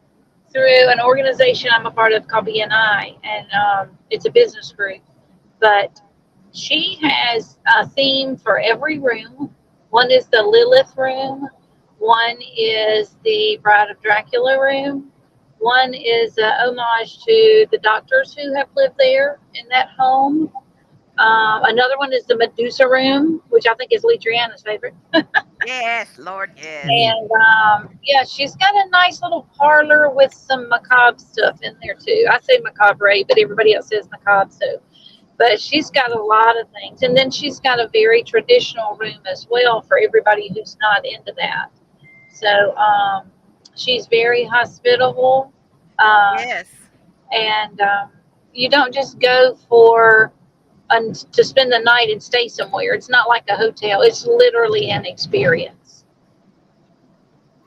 S5: through an organization I'm a part of called BNI, and it's a business group. But she has a theme for every room. One is the Lilith room. One is the Bride of Dracula room. One is an homage to the doctors who have lived there in that home. Another one is the Medusa room, which I think is Lee Triana's favorite.
S2: Yes, Lord, yes.
S5: And yeah, she's got a nice little parlor with some macabre stuff in there too. I say macabre, but everybody else says macabre too. But she's got a lot of things. And then she's got a very traditional room as well for everybody who's not into that. So she's very hospitable.
S2: Yes.
S5: And you don't just go for to spend the night and stay somewhere. It's not like a hotel. It's literally an experience.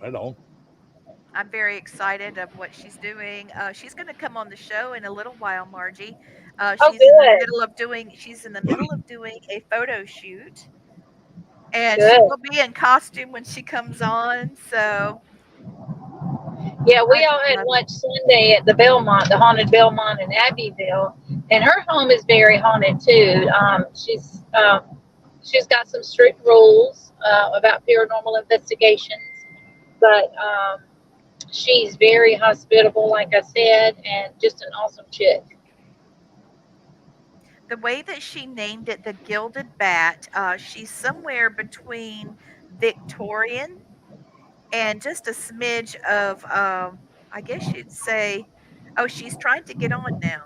S3: Right on.
S2: I'm very excited of what she's doing. She's going to come on the show in a little while, Margie. She's in the middle of doing a photo shoot, and
S5: Good.
S2: she will be in costume when she comes on. So
S5: yeah, we all had lunch Sunday at the Belmont, the haunted Belmont in Abbeville, and her home is very haunted too. She's got some strict rules about paranormal investigations, but she's very hospitable, like I said, and just an awesome chick.
S2: the way that she named it, the Gilded Bat, she's somewhere between Victorian and just a smidge of, I guess you'd say, oh, she's trying to get on now.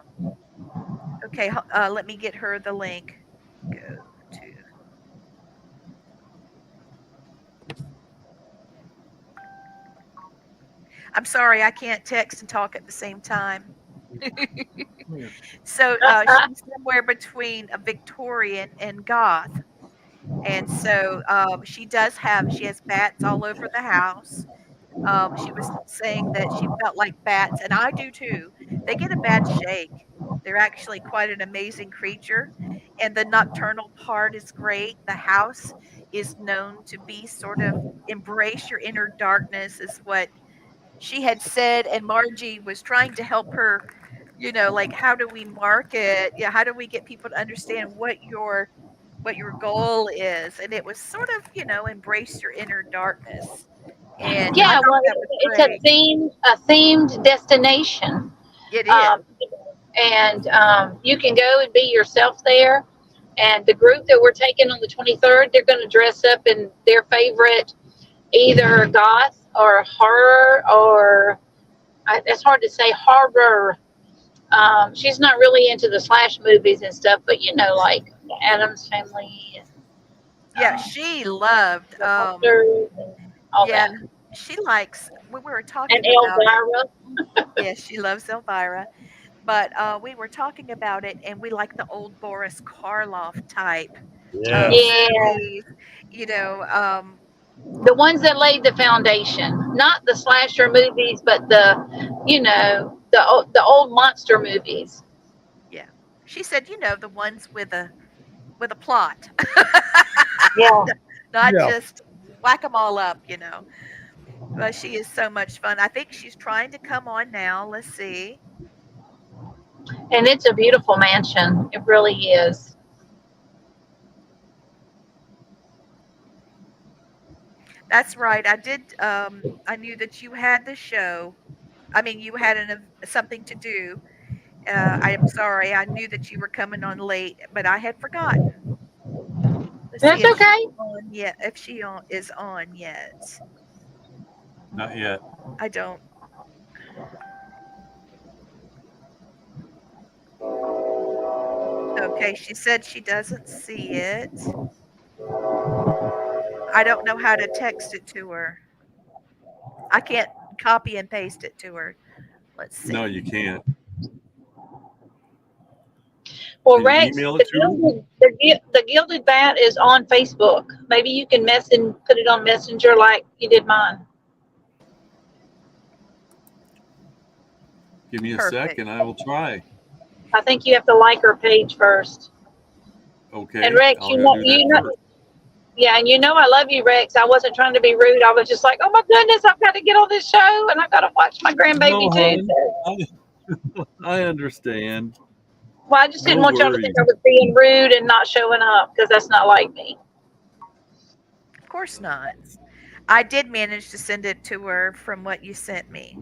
S2: Okay, let me get her the link. Go to. I'm sorry, I can't text and talk at the same time. So she's somewhere between a Victorian and goth. And so she has bats all over the house. She was saying that she felt like bats, and I do too. They get a bad shake. They're actually quite an amazing creature. And the nocturnal part is great. The house is known to be sort of embrace your inner darkness, is what she had said. And Margie was trying to help her, like, how do we market? Yeah, how do we get people to understand what your goal is? And it was sort of, embrace your inner darkness. And
S5: yeah, well,
S2: it's
S5: a themed destination.
S2: It is.
S5: And you can go and be yourself there. And the group that we're taking on the 23rd, they're going to dress up in their favorite, either goth or horror, or it's hard to say, horror. She's not really into the slash movies and stuff, but like the Addams Family.
S2: Yeah, she loved
S5: and all
S2: yeah,
S5: that.
S2: she likes. We were talking
S5: And
S2: about
S5: Elvira.
S2: yes, she loves Elvira. But we were talking about it, and we like the old Boris Karloff type
S3: Yeah.
S2: movies.
S5: The ones that laid the foundation, not the slasher movies, but the old monster movies.
S2: Yeah, she said, the ones with a plot.
S5: Yeah.
S2: Not just whack them all up. But she is so much fun. I think she's trying to come on now. Let's see.
S5: And it's a beautiful mansion. It really is.
S2: That's right. I did. I knew that you had the show. I mean, you had something to do. I am sorry. I knew that you were coming on late, but I had forgotten. Let's see
S6: That's
S2: if she's
S6: okay.
S2: on yet. If she is on yet.
S4: Not yet.
S2: I don't. Okay, she said she doesn't see it. I don't know how to text it to her. I can't copy and paste it to her. Let's
S4: No,
S2: see.
S4: you can't.
S6: Well,
S4: Can you
S6: Rex,
S4: email it to her?
S6: the Gilded Bat is on Facebook. Maybe you can put it on Messenger like you did mine.
S4: Give me a
S2: Perfect.
S4: sec and I will try.
S6: I think you have to like her page first.
S4: Okay.
S6: And Rex,
S4: I'll go do that first.
S6: yeah, and I love you, Rex. I wasn't trying to be rude. I was just like, oh my goodness, I've got to get on this show and I've got to watch my grandbaby too.
S4: hon. I understand.
S6: Well, I just didn't
S4: No
S6: want y'all to think
S4: worries.
S6: I was being rude and not showing up because that's not like me.
S2: Of course not. I did manage to send it to her from what you sent me.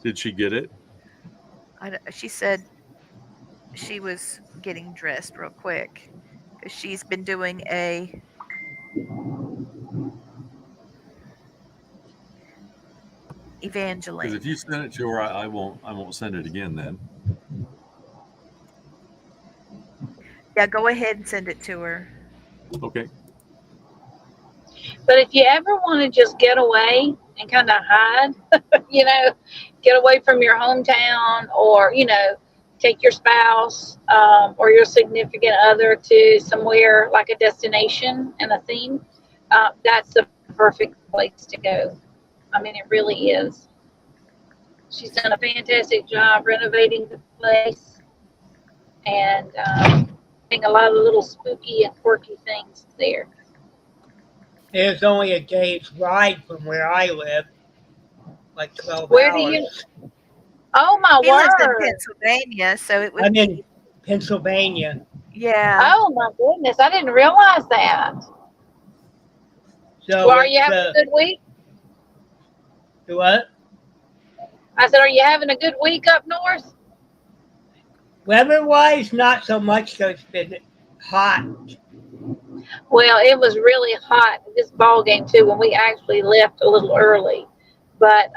S4: Did she get it?
S2: She said she was getting dressed real quick because she's been doing a
S4: Because
S2: Evangeline.
S4: if you send it to her, I won't send it again then.
S2: Yeah, go ahead and send it to her.
S4: Okay.
S6: But if you ever want to just get away and kind of hide, get away from your hometown or, take your spouse or your significant other to somewhere like a destination and a theme, that's the perfect place to go. I mean, it really is. She's done a fantastic job renovating the place and doing a lot of little spooky and quirky things there.
S7: It's only a day's ride from where I live, like 12
S6: Where
S7: hours.
S6: do you? Oh my
S2: He lives in
S6: word!
S2: Pennsylvania, so it would
S7: I'm in
S2: be
S7: Pennsylvania.
S2: yeah.
S6: Oh my goodness! I didn't realize that.
S7: So
S6: Well, are you having a good week?
S7: what?
S6: I said, are you having a good week up north?
S7: Weather-wise, not so much, so it's been hot.
S6: Well, it was really hot this ball game too when we actually left a little early. But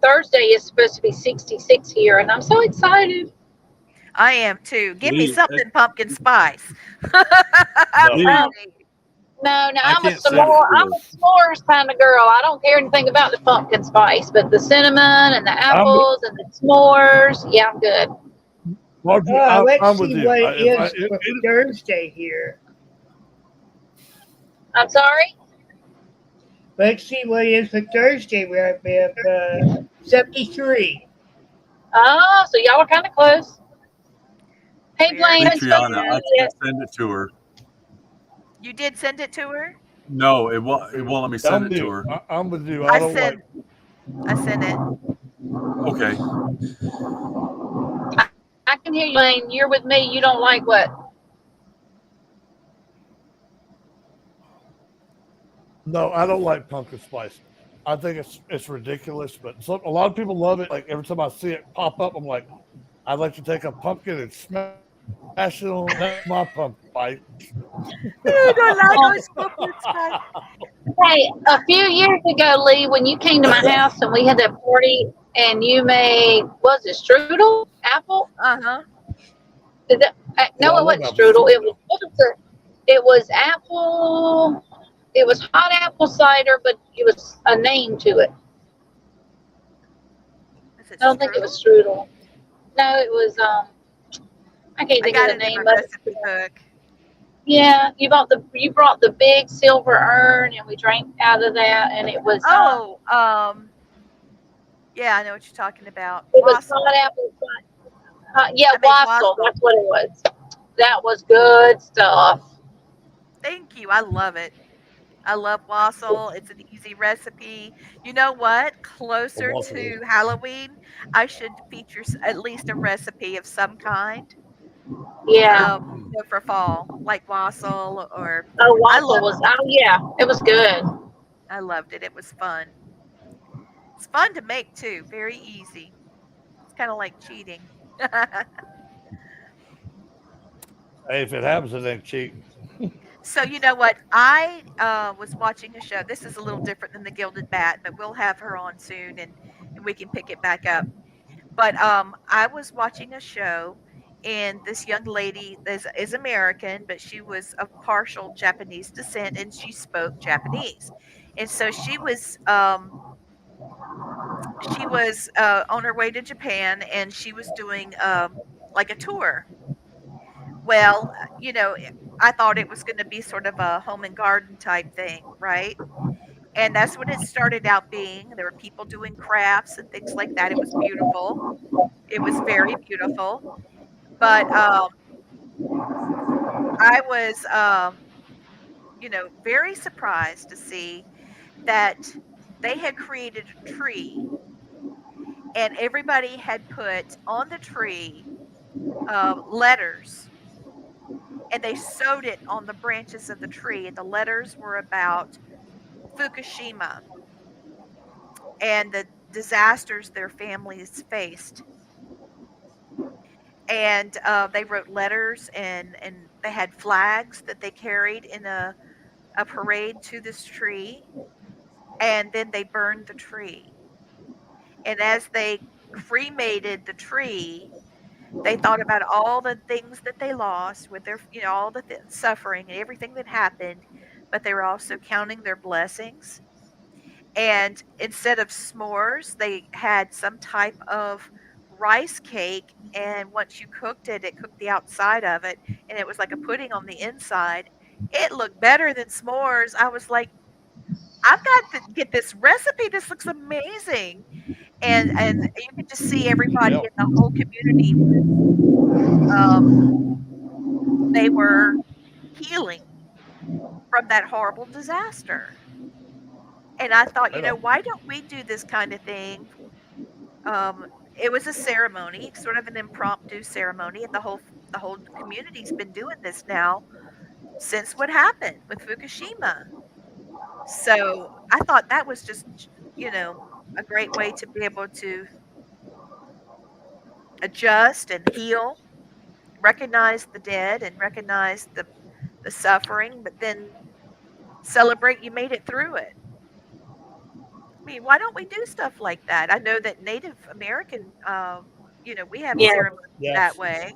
S6: Thursday is supposed to be 66 here, and I'm so excited.
S2: I am too. Give me
S4: Lee,
S2: something pumpkin spice.
S3: No.
S2: I'm
S4: Lee,
S2: ready.
S6: No,
S4: I
S6: I'm a
S4: can't send it to her.
S6: s'mores kind of girl. I don't care anything about the pumpkin spice, but the cinnamon and the apples and the s'mores, yeah, I'm good.
S3: Marjorie,
S7: Let's
S3: I'm with
S7: see
S3: you.
S7: what it is for Thursday here.
S6: I'm sorry?
S7: Let's see what it is for Thursday. We're at 73.
S6: Oh, so y'all are kind of close. Hey,
S2: Very
S6: Blaine,
S2: good.
S4: Triana, I can't send it to her.
S2: You did send it to her?
S4: No, it won't let me send it to her.
S3: I'm with you.
S2: I sent it.
S4: Okay.
S6: I can hear you, Blaine. You're with me. You don't like what?
S3: No, I don't like pumpkin spice. I think it's ridiculous, but a lot of people love it. Like every time I see it pop up, I'm like, I'd like to take a pumpkin and smash it on my pumpkin spice.
S2: I don't like pumpkin spice.
S6: Hey, a few years ago, Lee, when you came to my house and we had that party and you made, was it strudel? Apple?
S2: Uh-huh.
S6: No, it wasn't strudel. It was apple. It was hot apple cider, but it was a name to it. I don't think it was strudel. No, it was I can't think of the name of
S2: recipe book.
S6: Yeah, you brought the big silver urn and we drank out of that and it was
S2: yeah, I know what you're talking about.
S6: It was hot apple cider. Wassail, that's what it was. That was good stuff.
S2: Thank you. I love it. I love wassail. It's an easy recipe. You know what? Closer to Halloween, I should feature at least a recipe of some kind.
S6: Yeah.
S2: For fall, like wassail or
S6: Oh,
S2: I
S6: waffle
S2: love.
S6: was. Oh, yeah. It was good.
S2: I loved it. It was fun. It's fun to make too. Very easy. It's kind of like cheating.
S3: Hey, if it happens, it ain't cheating.
S2: So you know what? I was watching a show. This is a little different than the Gilded Bat, but we'll have her on soon, and we can pick it back up. But I was watching a show, and this young lady is American, but she was of partial Japanese descent, and she spoke Japanese, and so she was on her way to Japan, and she was doing like a tour. Well, I thought it was going to be sort of a home and garden type thing, right? And that's what it started out being. There were people doing crafts and things like that. It was beautiful. It was very beautiful. But I was, very surprised to see that they had created a tree and everybody had put on the tree letters and they sewed it on the branches of the tree. And the letters were about Fukushima and the disasters their families faced. And they wrote letters and they had flags that they carried in a parade to this tree. And then they burned the tree. And as they cremated the tree, they thought about all the things that they lost with their, all the suffering and everything that happened, but they were also counting their blessings. And instead of s'mores, they had some type of rice cake. And once you cooked it, it cooked the outside of it, and it was like a pudding on the inside. It looked better than s'mores. I was like, I've got to get this recipe. This looks amazing. And you could just see everybody
S3: Yeah.
S2: in the whole community um, they were healing from that horrible disaster. And I thought,
S3: Right on.
S2: why don't we do this kind of thing? Um, it was a ceremony, sort of an impromptu ceremony, and the whole community's been doing this now since what happened with Fukushima. So I thought that was just, you know, a great way to be able to adjust and heal, recognize the dead and recognize the suffering, but then celebrate you made it through it. I mean, why don't we do stuff like that? I know that Native American, we have
S6: Yeah.
S2: ceremonies that
S3: Yes.
S2: way.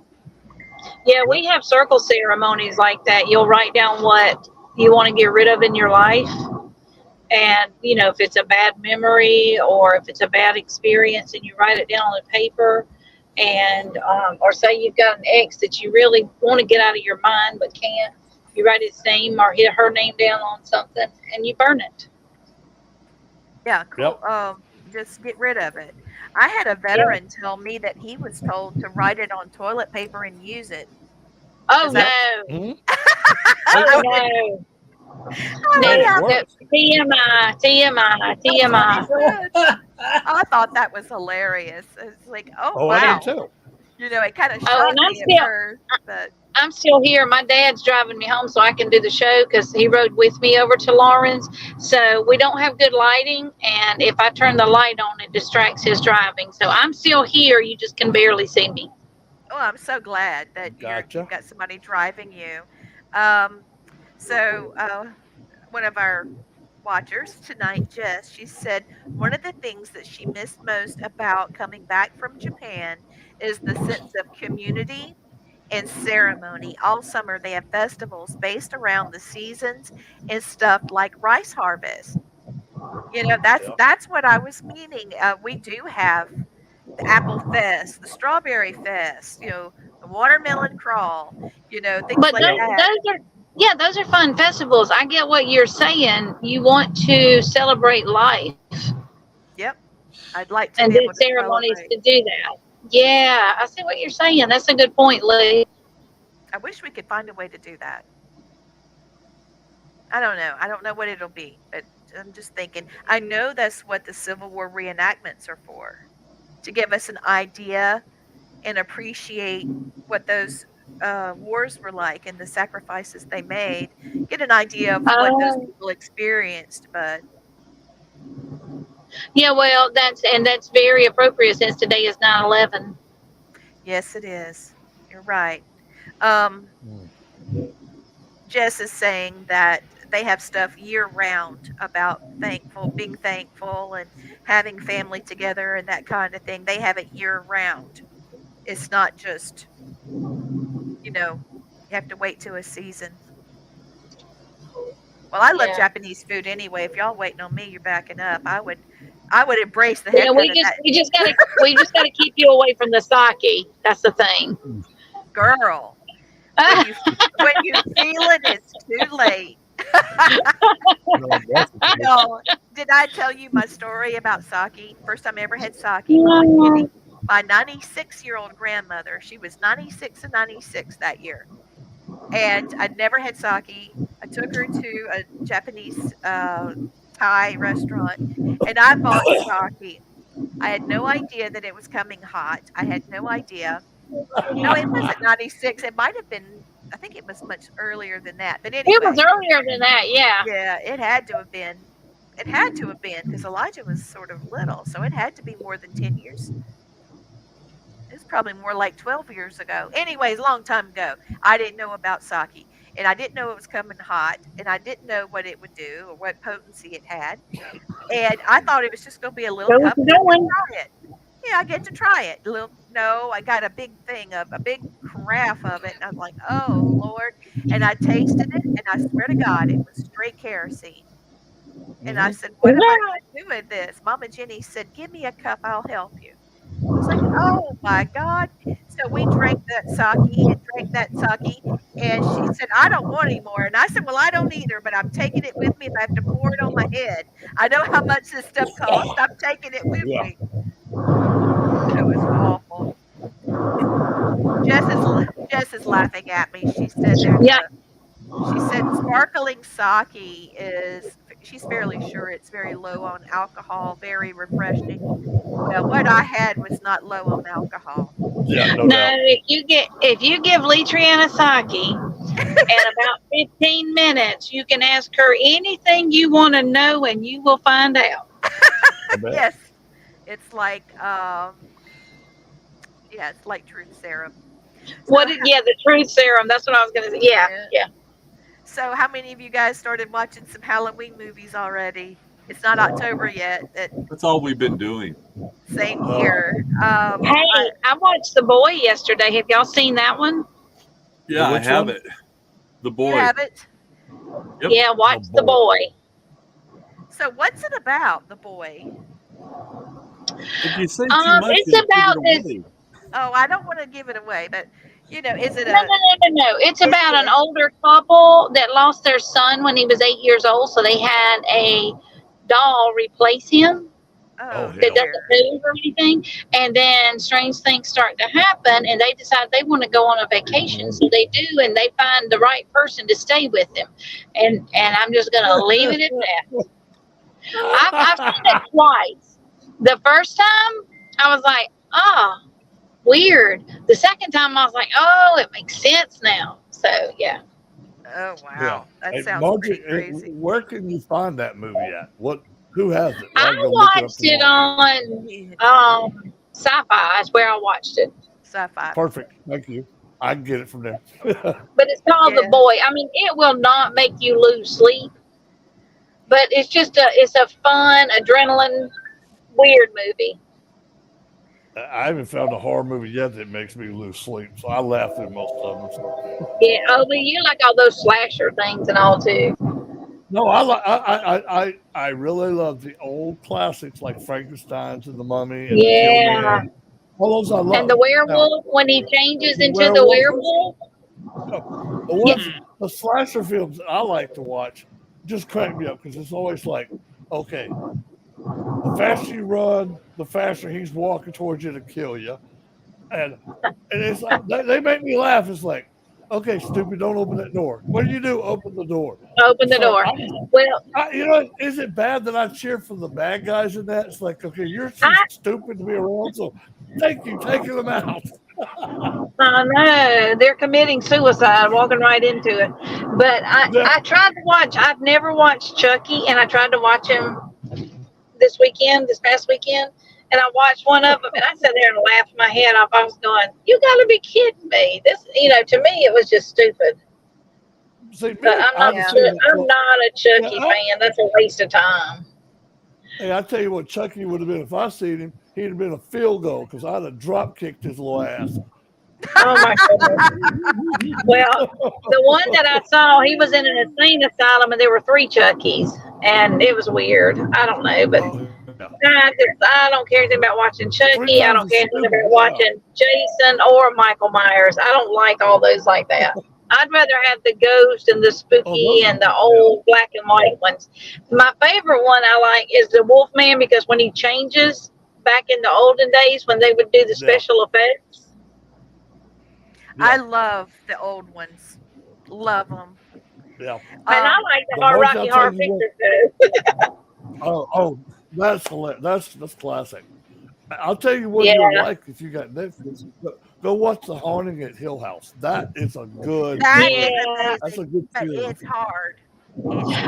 S6: Yeah,
S3: Yep.
S6: we have circle ceremonies like that. You'll write down what you want to get rid of in your life. And, if it's a bad memory or if it's a bad experience, and you write it down on the paper. And, or say you've got an ex that you really want to get out of your mind but can't. You write his name or hit her name down on something and you burn it.
S2: Yeah, cool.
S3: Yep.
S2: Just get rid of it. I had a
S3: Yeah.
S2: veteran tell me that he was told to write it on toilet paper and use it.
S6: Oh,
S2: Is that?
S3: Yep.
S6: no.
S3: Hmm.
S6: Oh,
S2: I would,
S6: no.
S2: I
S6: No,
S3: Hey,
S2: would
S3: it
S2: have.
S6: no.
S3: works.
S6: TMI, TMI,
S2: That's what he
S6: TMI.
S2: said. I thought that was hilarious. It's like, oh
S3: Oh, I did
S2: wow.
S3: too.
S2: It kind of
S6: Oh, and
S2: shocked me at first, but
S6: I'm still here. My dad's driving me home so I can do the show because he rode with me over to Lawrence. So we don't have good lighting, and if I turn the light on, it distracts his driving. So I'm still here. You just can barely see me.
S2: oh, I'm so glad that you've
S3: Gotcha.
S2: got somebody driving you. Um, so one of our watchers tonight, Jess, she said one of the things that she missed most about coming back from Japan is the sense of community and ceremony. All summer they have festivals based around the seasons and stuff like rice harvest. That's
S3: Yeah.
S2: that's what I was meaning. We do have the apple fest, the strawberry fest, the watermelon crawl, things
S6: But
S2: like
S3: Yep.
S2: that.
S6: those are fun festivals. I get what you're saying. You want to celebrate life
S2: Yep. I'd like to
S6: and
S2: be
S6: do
S2: able to
S6: ceremonies
S2: celebrate.
S6: to do that. Yeah, I see what you're saying. That's a good point, Lee.
S2: I wish we could find a way to do that. I don't know. I don't know what it'll be, but I'm just thinking. I know that's what the Civil War reenactments are for, to give us an idea and appreciate what those wars were like and the sacrifices they made. Get an idea of what those
S6: Oh,
S2: people experienced. But
S6: yeah. Well, that's very appropriate since today is 9/11.
S2: yes, it is. You're right. Um, Jess is saying that they have stuff year round about being thankful and having family together and that kind of thing. They have it year round. It's not just, you know, you have to wait till a season. Well, I love
S6: Yeah.
S2: Japanese food anyway. If y'all waiting on me, you're backing up. I would embrace the
S6: Yeah,
S2: heck out of that.
S6: we just gotta keep you away from the sake. That's the thing.
S2: Girl. When you feel it, it's too late. No, did I tell you my story about sake? First time I ever had sake. My 96-year-old grandmother, she was 96 and 96 that year. And I'd never had sake. I took her to a Japanese Thai restaurant and I bought sake. I had no idea that it was coming hot. I had no idea. No, it wasn't 96. It might have been, I think it was much earlier than that. But
S6: It
S2: anyway,
S6: was earlier than that. Yeah.
S2: yeah, it had to have been. It had to have been because Elijah was sort of little. So it had to be more than 10 years. It's probably more like 12 years ago. Anyways, a long time ago. I didn't know about sake. And I didn't know it was coming hot. And I didn't know what it would do or what potency it had. And I thought it was just going to be a little
S6: Go
S2: cup.
S6: with
S2: And I
S6: going.
S2: could try it. Yeah, I get to try it. No, I got a big thing of a big carafe of it. And I was like, oh, Lord. And I tasted it. And I swear to God, it was straight kerosene. And I said, what am I going to do with this? Mama Jenny said, give me a cup. I'll help you. I was like, oh my God. So we drank that sake. And she said, I don't want any more. And I said, well, I don't either, but I'm taking it with me if I have to pour it on my head. I know how much this stuff costs. I'm taking it with me. It was awful. Jess is laughing at me. She said she said sparkling sake she's fairly sure it's very low on alcohol, very refreshing. Well, what I had was not low on alcohol.
S3: Yeah, no
S6: No,
S3: doubt.
S6: if you give Litriana sake in about 15 minutes, you can ask her anything you want to know, and you will find out.
S2: Yes, it's like it's like truth serum.
S6: The truth serum. That's what I was going to say. Yeah.
S2: So, how many of you guys started watching some Halloween movies already? It's not October yet.
S4: That's all we've been doing.
S2: Same here.
S6: Hey, I watched The Boy yesterday. Have y'all seen that one?
S4: Yeah, I have it. The Boy.
S2: You have it?
S4: Yep.
S6: Yeah, watch The Boy.
S2: So, what's it about, The Boy?
S4: If you say too much,
S6: it's about this.
S2: Oh, I don't want to give it away, but is it
S6: No. It's about an older couple that lost their son when he was 8 years old, so they had a doll replace him that doesn't move or anything. And then strange things start to happen, and they decide they want to go on a vacation. So they do, and they find the right person to stay with them. And I'm just going to leave it at that. I've seen it twice. The first time, I was like, weird. The second time, I was like, oh, it makes sense now. So, yeah.
S2: Oh, wow.
S3: Yeah.
S2: That sounds
S3: Margie,
S2: pretty crazy.
S3: where can you find that movie at? Who has it?
S6: I watched it on Sci-Fi. Is where I watched it.
S2: Sci-Fi.
S3: Perfect. Thank you. I can get it from there.
S6: But it's called The Boy. I mean, it will not make you lose sleep. But it's a fun, adrenaline, weird movie.
S3: I haven't found a horror movie yet that makes me lose sleep, so I laugh through most of them. So.
S6: Yeah, but you like all those slasher things and all too.
S3: No, I really love the old classics like Frankenstein's and the Mummy. And
S6: yeah,
S3: all those I love.
S6: And the werewolf when he changes into the werewolf.
S3: The slasher films that I like to watch just crack me up because it's always like, okay, the faster you run, the faster he's walking towards you to kill you. And it's like, they make me laugh. It's like, okay, stupid, don't open that door. What do? Open the door.
S6: Open the door.
S3: Is it bad that I cheer for the bad guys in that? It's like, okay, you're too stupid to be around, so thank you, taking them out.
S5: I know they're committing suicide, walking right into it. But I tried to watch. I've never watched Chucky, and I tried to watch him this past weekend, and I watched one of them, and I sat there and laughed my head off. I was going, "You got to be kidding me!" This, to me, it was just stupid.
S3: See,
S5: But I'm not a Chucky fan. That's a waste of time.
S3: Hey, I tell you what, Chucky would have been if I seen him. He'd have been a field goal because I'd have drop kicked his little ass.
S5: Oh my goodness! Well, the one that I saw, he was in an insane asylum, and there were 3 Chuckies, and it was weird. I don't know, but I don't care anything about watching Chucky. I don't care anything about watching Jason or Michael Myers. I don't like all those like that. I'd rather have the ghost and the spooky and the old black and white ones. My favorite one I like is the Wolfman, because when he changes back in the olden days when they would do the special effects.
S2: I love the old ones. Love them.
S3: Yeah.
S5: And I like the Rocky Horror Picture
S3: too. That's hilarious. That's classic. I'll tell you what you'll like if you got Netflix. Go watch The Haunting at Hill House. That is a good. That's a good film.
S2: It's hard.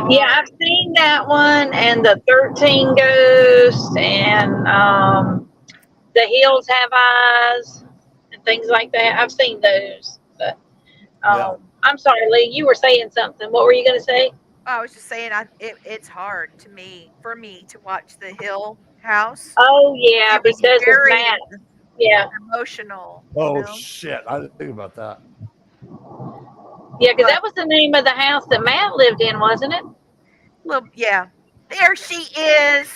S5: Yeah, I've seen that one, and the 13 Ghosts, and The Hills Have Eyes, and things like that. I've seen those. But I'm sorry, Lee, you were saying something. What were you going to say?
S2: I was just saying, it's hard for me to watch The Hill House.
S5: Oh yeah, because it's Matt. Yeah,
S2: emotional.
S3: Oh shit! I didn't think about that.
S5: Yeah, because that was the name of the house that Matt lived in, wasn't it?
S2: Well, yeah. There she is,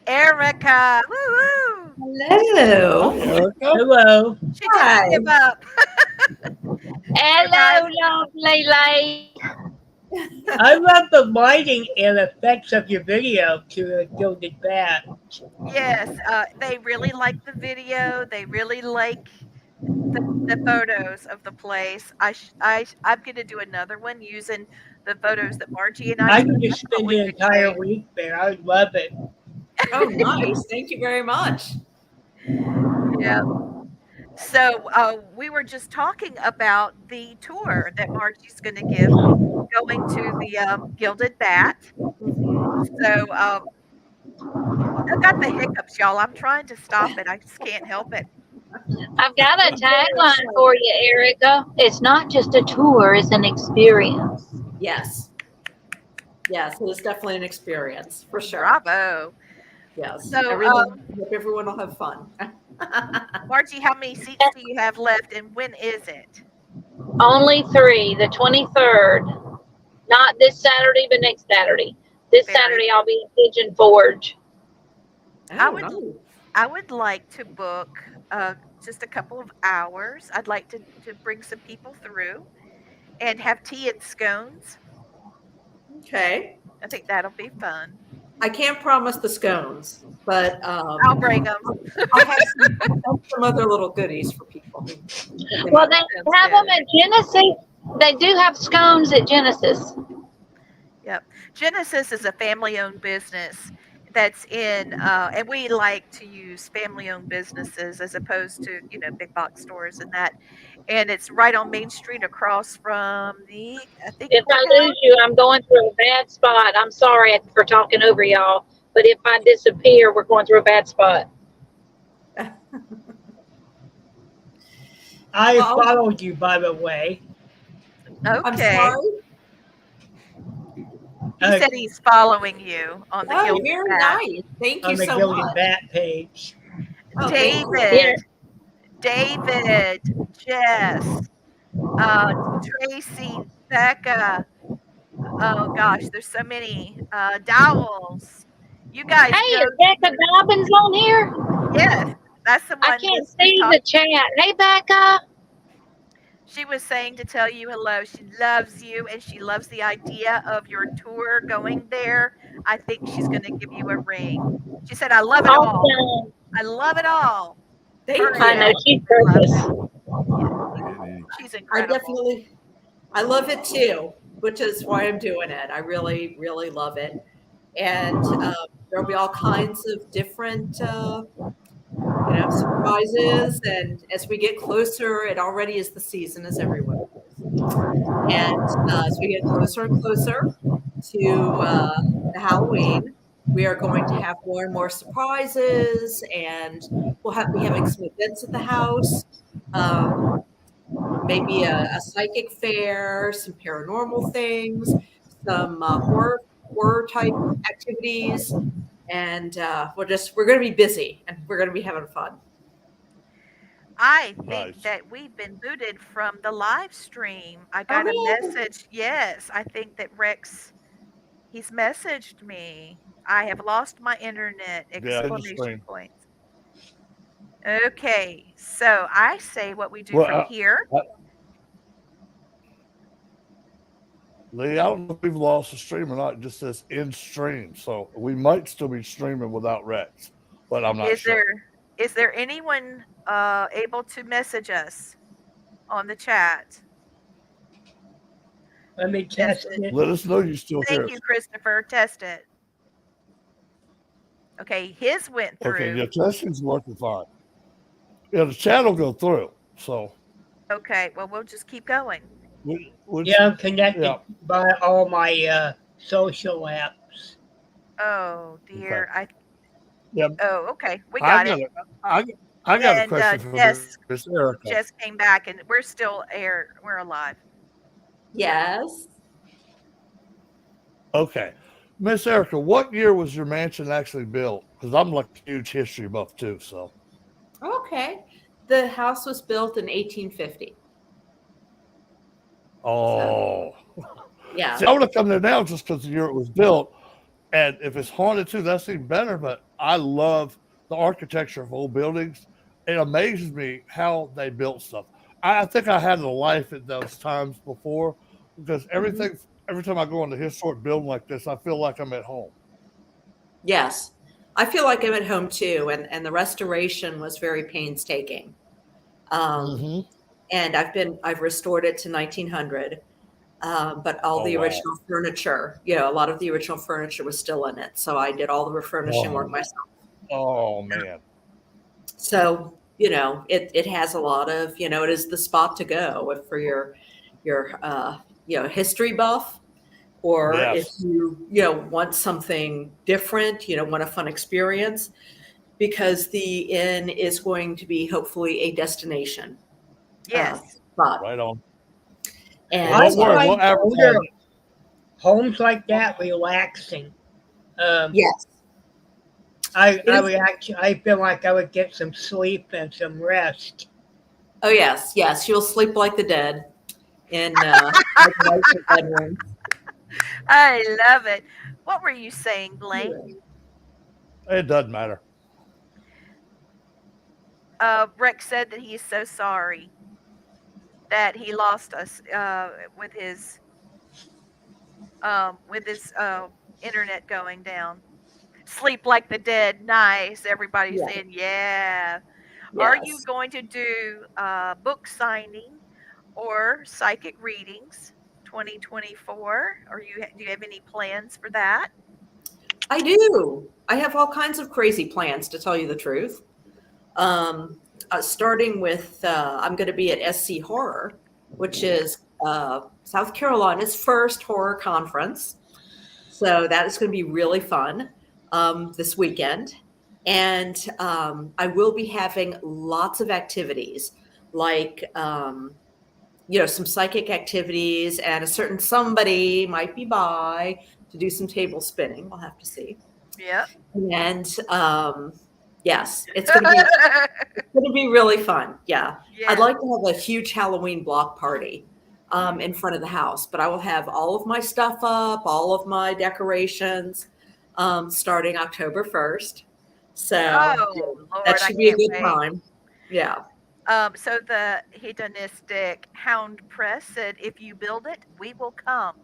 S2: Erica. Woo woo.
S8: Hello.
S3: Erica?
S8: Hello.
S2: She didn't give up.
S5: Hello, lovely lady.
S7: I love the lighting and effects of your video to Gilded Bat.
S2: Yes, they really like the video. They really like the photos of the place. I'm going to do another one using the photos that Margie and
S7: I could just spend the entire week there. I would love it.
S8: Oh, nice. Thank you very much.
S2: Yeah. So we were just talking about the tour that Margie's going to give, going to the Gilded Bat. So I've got the hiccups, y'all. I'm trying to stop it. I just can't help it.
S5: I've got a tagline for you, Erica. It's not just a tour, it's an experience.
S8: Yes. Yes, it is definitely an experience, for sure.
S2: Bravo.
S8: Yes.
S2: So,
S8: hope everyone will have fun.
S2: Margie, how many seats do you have left, and when is it?
S5: Only 3, the 23rd. Not this Saturday, but next Saturday. This Saturday, I'll be in Pigeon Forge.
S2: I would like to book just a couple of hours. I'd like to bring some people through and have tea and scones.
S8: Okay.
S2: I think that'll be fun.
S8: I can't promise the scones, but
S2: I'll bring them.
S8: I'll have some other little goodies for people.
S5: Well, they have them at Genesis. They do have scones at Genesis.
S2: Yep. Genesis is a family-owned business that's in, and we like to use family-owned businesses as opposed to, big box stores and that. And it's right on Main Street across from if
S5: I lose you, I'm going through a bad spot. I'm sorry for talking over y'all, but if I disappear, we're going through a bad spot.
S7: I followed you, by the way.
S2: Okay.
S8: I'm sorry?
S2: He said he's following you on the Gilded
S8: very
S2: Bat.
S8: nice. Thank
S7: on
S8: you
S7: the
S8: so
S7: Gilded
S8: much.
S7: Bat page.
S2: David, Jess, Tracy, Becca. Oh gosh, there's so many. Dowels. You guys.
S5: Hey, is Becca Dobbins on here?
S2: Yes, that's the one.
S5: I can't see the chat. Hey, Becca.
S2: She was saying to tell you hello. She loves you, and she loves the idea of your tour going there. I think she's going to give you a ring. She said, I love it all. I love it all.
S8: Thank you.
S5: I know, she's gorgeous.
S2: She's incredible.
S8: I love it too, which is why I'm doing it. I really, really love it. And there'll be all kinds of different, surprises. And as we get closer, it already is the season, as everyone knows. And as we get closer and closer to the Halloween, we are going to have more and more surprises, and we having some events at the house. Maybe a psychic fair, some paranormal things, some horror type activities, and we're going to be busy, and we're going to be having fun.
S2: I think that we've been booted from the live stream. I got a message. Yes, I think that Rex, he's messaged me. I have lost my internet! Exclamation points. Okay, so I say what we do from here.
S3: Lee, I don't know if we've lost the stream or not. It just says in stream. So we might still be streaming without Rex, but I'm not sure.
S2: Is there anyone able to message us on the chat?
S7: Let me test it.
S3: Let us know you still here.
S2: Thank you, Christopher. Test it. Okay, his went through.
S3: Okay, yeah, testing's working fine. Yeah, the chat will go through. So.
S2: Okay, well, we'll just keep going.
S7: I'm connected by all my social apps.
S2: Oh dear,
S3: okay.
S2: Oh, okay, we got it.
S3: I got a question for Miss Erica.
S2: Jess came back, and we're still we're alive.
S8: Yes.
S3: Okay, Miss Erica, what year was your mansion actually built? Because I'm like a huge history buff too. So.
S8: Okay, the house was built in 1850.
S3: Oh,
S8: yeah.
S3: See, I would have come there now just because the year it was built, and if it's haunted too, that's even better. But I love the architecture of old buildings. It amazes me how they built stuff. I think I had a life at those times before because everything. Every time I go into a historic building like this, I feel like I'm at home.
S8: Yes, I feel like I'm at home too, and the restoration was very painstaking. And I've restored it to 1900, but all the original furniture, a lot of the original furniture was still in it. So I did all the refurnishing work myself.
S3: Oh man.
S8: So, it has a lot of, it is the spot to go for your history buff, or if you, want something different, want a fun experience, because the inn is going to be hopefully a destination.
S2: Yes.
S3: Right on.
S7: And I find homes like that relaxing.
S8: Yes.
S7: I feel like I would get some sleep and some rest.
S8: Oh yes, you'll sleep like the dead in the bedroom.
S2: I love it. What were you saying, Blaine?
S3: It doesn't matter.
S2: Rex said that he is so sorry that he lost us with his internet going down. Sleep like the dead. Nice. Everybody's saying, yeah. Yes. Are you going to do book signing or psychic readings 2024? Do you have any plans for that?
S8: I do. I have all kinds of crazy plans, to tell you the truth. Starting with, I'm going to be at SC Horror, which is South Carolina's first horror conference. So that is going to be really fun this weekend. And I will be having lots of activities, like, some psychic activities, and a certain somebody might be by to do some table spinning. We'll have to see.
S2: Yeah.
S8: And yes, it's going to be really fun. Yeah. I'd like to have a huge Halloween block party in front of the house, but I will have all of my stuff up, all of my decorations starting October 1st. So that should be a good time. Yeah.
S2: So the hedonistic Hound Press said, if you build it, we will come.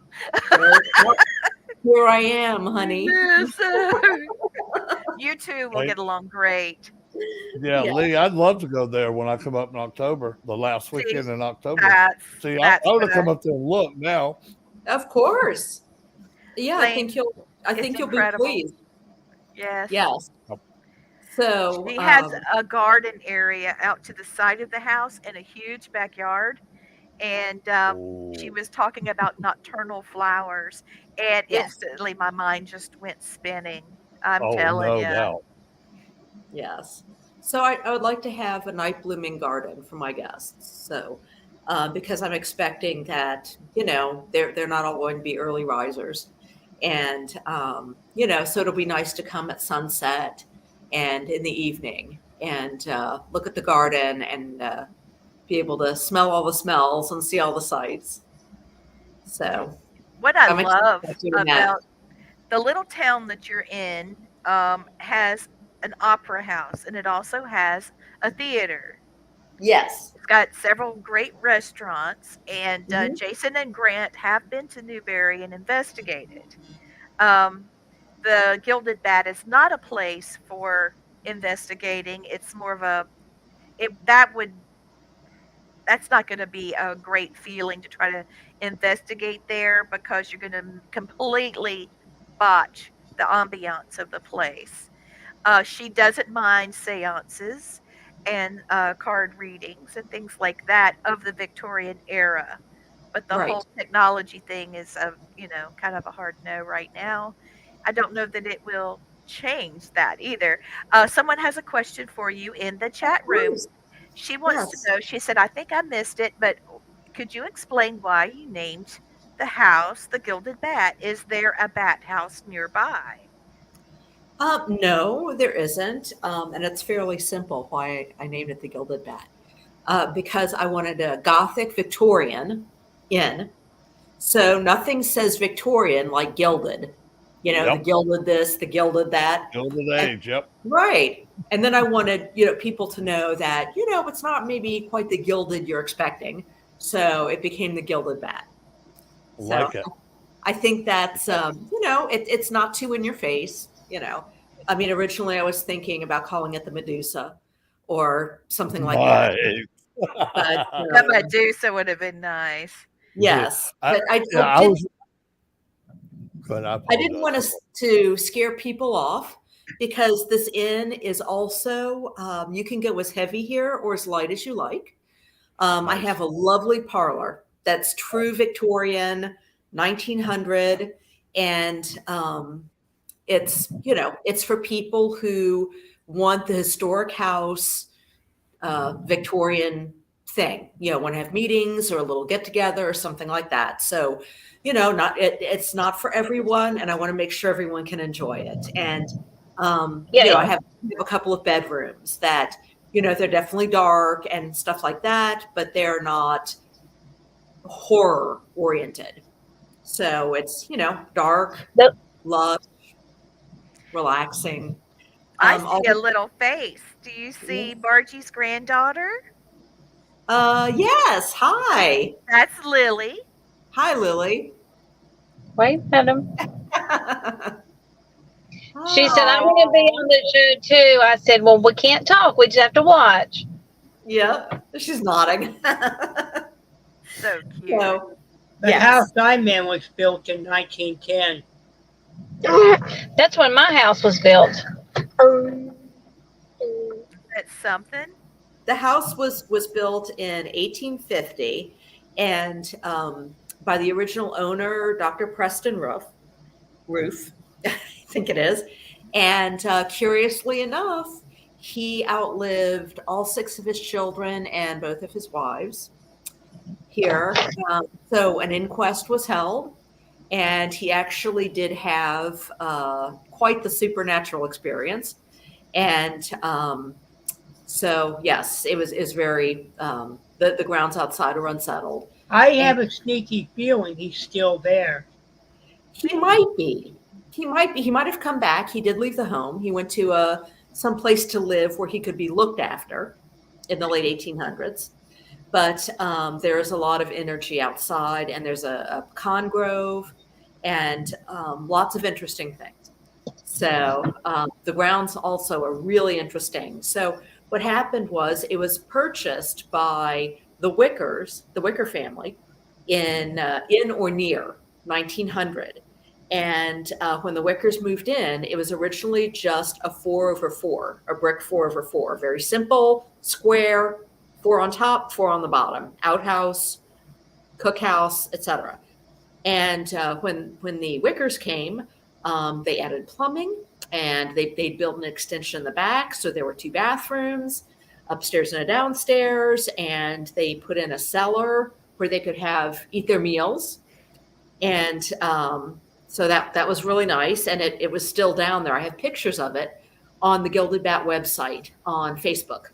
S8: Here I am, honey.
S2: Yes, you two will get along great.
S3: Yeah, Lee, I'd love to go there when I come up in October, the last weekend in October. I would have come up there and look now.
S8: Of course. Yeah, I think you'll be pleased.
S2: Yes.
S8: Yes. So
S2: She has a garden area out to the side of the house and a huge backyard. And she
S3: Oh,
S2: was talking about nocturnal flowers, and
S8: yes,
S2: instantly my mind just went spinning. I'm
S3: oh,
S2: telling
S3: no
S2: you.
S3: doubt.
S8: yes. So I would like to have a night blooming garden for my guests. So because I'm expecting that, they're not all going to be early risers. And, so it'll be nice to come at sunset and in the evening and look at the garden and be able to smell all the smells and see all the sights. So
S2: What I
S8: I'm excited
S2: love
S8: about doing that.
S2: about the little town that you're in has an opera house, and it also has a theater.
S8: Yes.
S2: It's got several great restaurants, and
S8: Mhm.
S2: Jason and Grant have been to Newberry and investigated. Um, the Gilded Bat is not a place for investigating. It's more of a it that would that's not going to be a great feeling to try to investigate there because you're going to completely botch the ambiance of the place. She doesn't mind seances and card readings and things like that of the Victorian era. But the
S8: Right.
S2: whole technology thing is kind of a hard no right now. I don't know that it will change that either. Someone has a question for you in the chat room.
S8: Bruce.
S2: She wants to
S8: Yes.
S2: know, she said, I think I missed it, but could you explain why you named the house the Gilded Bat? Is there a bat house nearby?
S8: No, there isn't. And it's fairly simple why I named it the Gilded Bat. Because I wanted a Gothic Victorian inn. So nothing says Victorian like gilded. The
S3: Yep.
S8: gilded this, the gilded that.
S3: Gilded
S8: And-
S3: age. Yep.
S8: Right. And then I wanted, people to know that, it's not maybe quite the gilded you're expecting. So it became the Gilded Bat.
S3: Like
S8: So
S3: it.
S8: I think that's, it's not too in your face, I mean, originally I was thinking about calling it the Medusa or something like that. But
S2: The Medusa would have been nice.
S8: yes, but I didn't want to scare people off because this inn is also, you can go as heavy here or as light as you like. I have a lovely parlor that's true Victorian, 1900, and it's for people who want the historic house, Victorian thing, want to have meetings or a little get together or something like that. So, it's not for everyone, and I want to make sure everyone can enjoy it. And I have a couple of bedrooms that they're definitely dark and stuff like that, but they're not horror oriented. So it's dark, lush, relaxing.
S2: I see a little face. Do you see Margie's granddaughter?
S8: Yes. Hi.
S2: That's Lily.
S8: Hi, Lily.
S6: Wait, madam. She said, I want to be on the show too. I said, well, we can't talk. We just have to watch.
S8: Yeah, she's nodding.
S2: So cute.
S8: So,
S7: The house I'm in was built in 1910.
S6: That's when my house was built.
S2: That's something.
S8: the house was built in 1850 and by the original owner, Dr. Preston Roof, I think it is. And curiously enough, he outlived all 6 of his children and both of his wives here. So an inquest was held, and he actually did have quite the supernatural experience. And so, yes, it was very, the grounds outside are unsettled.
S7: I have a sneaky feeling he's still there.
S8: He might be. He might have come back. He did leave the home. He went to some place to live where he could be looked after in the late 1800s. But there is a lot of energy outside, and there's a con grove and lots of interesting things. So the grounds also are really interesting. So what happened was it was purchased by the Wicker family in or near 1900. And when the Wickers moved in, it was originally just a 4/4, a brick 4/4, very simple, square, 4 on top, 4 on the bottom, outhouse, cookhouse, etc. And when the Wickers came, they added plumbing, and they built an extension in the back, so there were 2 bathrooms, upstairs and a downstairs, and they put in a cellar where they could eat their meals, and so that was really nice, and it was still down there. I have pictures of it on the Gilded Bat website on Facebook,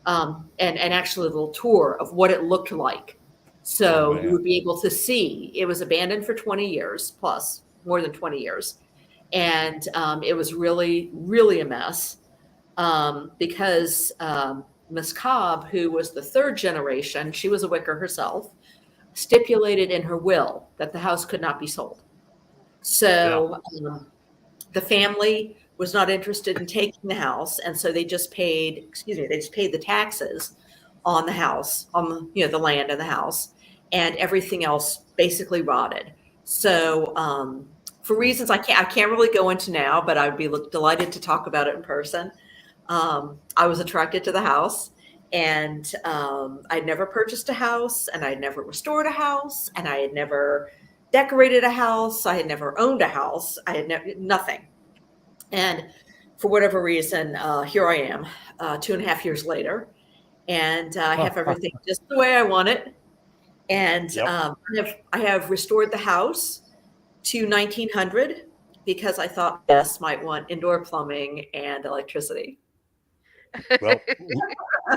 S8: and actually a little tour of what it looked like. So you would be able to see it was abandoned for 20 years plus, more than 20 years. And it was really, really a mess because Miss Cobb, who was the 3rd generation, she was a Wicker herself, stipulated in her will that the house could not be sold. So the family was not interested in taking the house. And so they just paid the taxes on the house, on the land and the house, and everything else basically rotted. So for reasons I can't really go into now, but I'd be delighted to talk about it in person. I was attracted to the house, and I'd never purchased a house, and I'd never restored a house, and I had never decorated a house. I had never owned a house. I had nothing. And for whatever reason, here I am 2.5 years later, and I have everything just the way I want it. And I have restored the house to 1900 because I thought guests might want indoor plumbing and electricity.
S3: Well,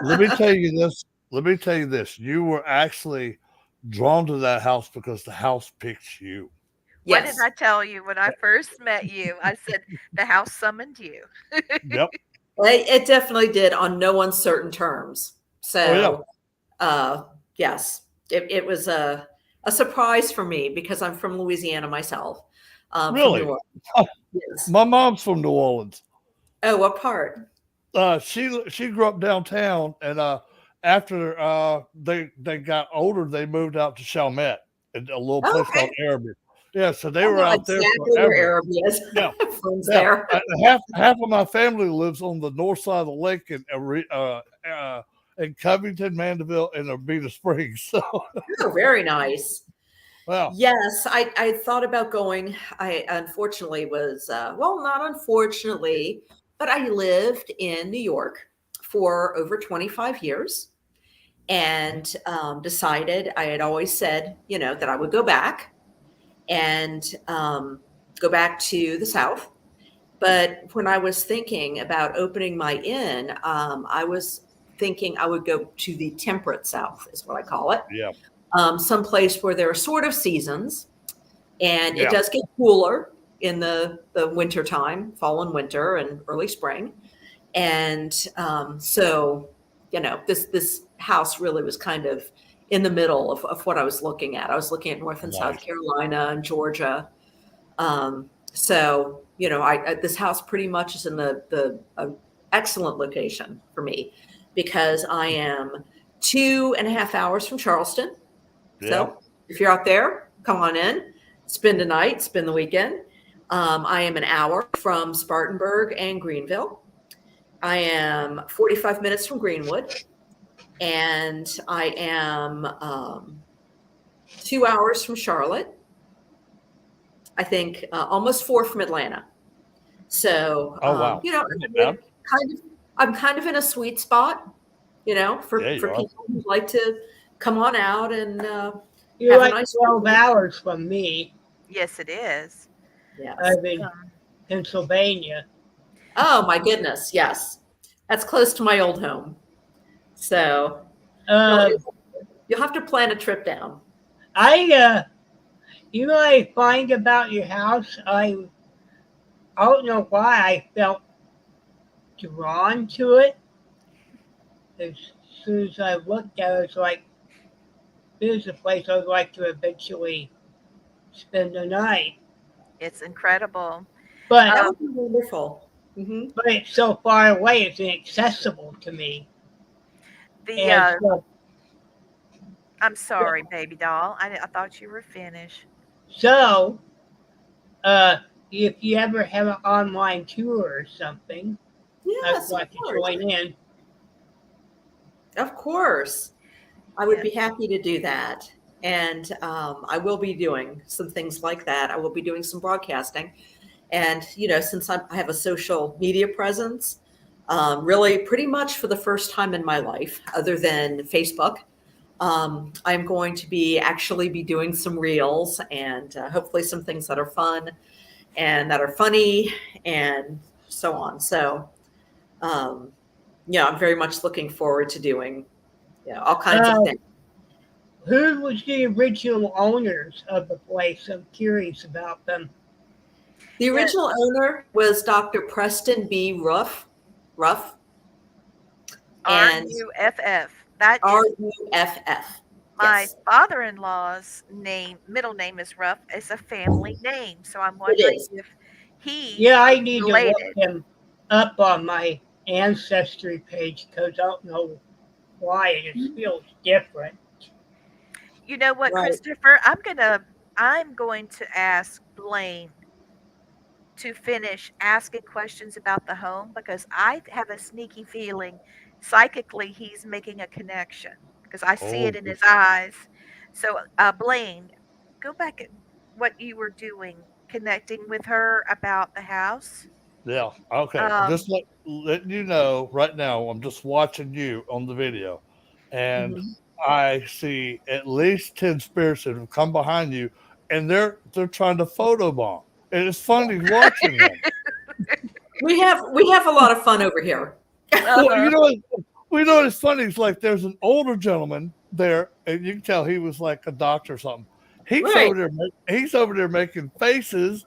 S3: let me tell you this. You were actually drawn to that house because the house picked you.
S2: What did I tell you when I first met you? I said the house summoned you.
S3: Yep.
S8: It definitely did on no uncertain terms. So, yes, it was a surprise for me because I'm from Louisiana myself.
S3: Really?
S8: Yes.
S3: My mom's from New Orleans.
S8: Oh, what part?
S3: She grew up downtown, and after they got older, they moved out to Chalmette, a little place called Araby. Yeah, so they were out there forever.
S8: Araby is.
S3: Yeah,
S8: there.
S3: Half of my family lives on the north side of the lake in Covington, Mandeville, and Urbana Springs. So
S8: very nice.
S3: Wow.
S8: Yes, I thought about going. I unfortunately was not unfortunately, but I lived in New York for over 25 years, and decided I had always said that I would go back and go back to the South. But when I was thinking about opening my inn, I was thinking I would go to the temperate South, is what I call it.
S3: Yeah.
S8: Someplace where there are sort of seasons, and it does get cooler in the winter time, fall and winter and early spring. And so, this house really was kind of in the middle of what I was looking at. I was looking at North and South Carolina and Georgia. So, this house pretty much is in the excellent location for me because I am 2.5 hours from Charleston. Yeah. So if you're out there, come on in, spend a night, spend the weekend. I am an hour from Spartanburg and Greenville. I am 45 minutes from Greenwood, and I am 2 hours from Charlotte. I think almost 4 from Atlanta. So,
S3: wow.
S8: I'm kind of in a sweet spot, for people who like to come on out and
S7: you're like nice 12 hours from me.
S2: Yes, it is.
S8: Yes.
S7: I'm in Pennsylvania.
S8: Oh my goodness, yes. That's close to my old home. So you'll have to plan a trip down.
S7: I find about your house, I don't know why I felt drawn to it. As soon as I looked at it, it's like, here's a place I would like to eventually spend the night.
S2: It's incredible.
S7: But
S8: that would be wonderful. Mm-hmm.
S7: But it's so far away, it's inaccessible to me.
S2: I'm sorry, baby doll. I thought you were finished.
S7: So, if you ever have an online tour or something,
S8: Yes,
S7: I'd like to join in.
S8: Of course. I would
S2: Yeah.
S8: be happy to do that. And I will be doing some things like that. I will be doing some broadcasting. And, since I have a social media presence, really pretty much for the first time in my life, other than Facebook, I'm going to actually be doing some reels and hopefully some things that are fun and that are funny and so on. So, I'm very much looking forward to doing all kinds of things.
S7: Who was the original owners of the place? I'm curious about them.
S8: The original owner was Dr. Preston B. Ruff. And
S2: RUFF. That is
S8: RUFF.
S2: my
S8: Yes.
S2: father-in-law's middle name is Ruff. It's a family name. So I'm wondering if he
S7: Yeah, I need
S2: related.
S7: to look him up on my ancestry page because I don't know why it feels different.
S2: You know what,
S8: Right.
S2: Christopher? I'm going to ask Blaine to finish asking questions about the home because I have a sneaky feeling psychically he's making a connection because I see it in his eyes. So, Blaine, go back at what you were doing, connecting with her about the house.
S3: Yeah. Okay. Just letting you know right now, I'm just watching you on the video, and I see at least 10 spirits that have come behind you, and they're trying to photobomb. And it's funny watching them.
S8: We have a lot of fun over here.
S3: Well, we know it's funny. It's like there's an older gentleman there, and you can tell he was like a doctor or something. He's over there making faces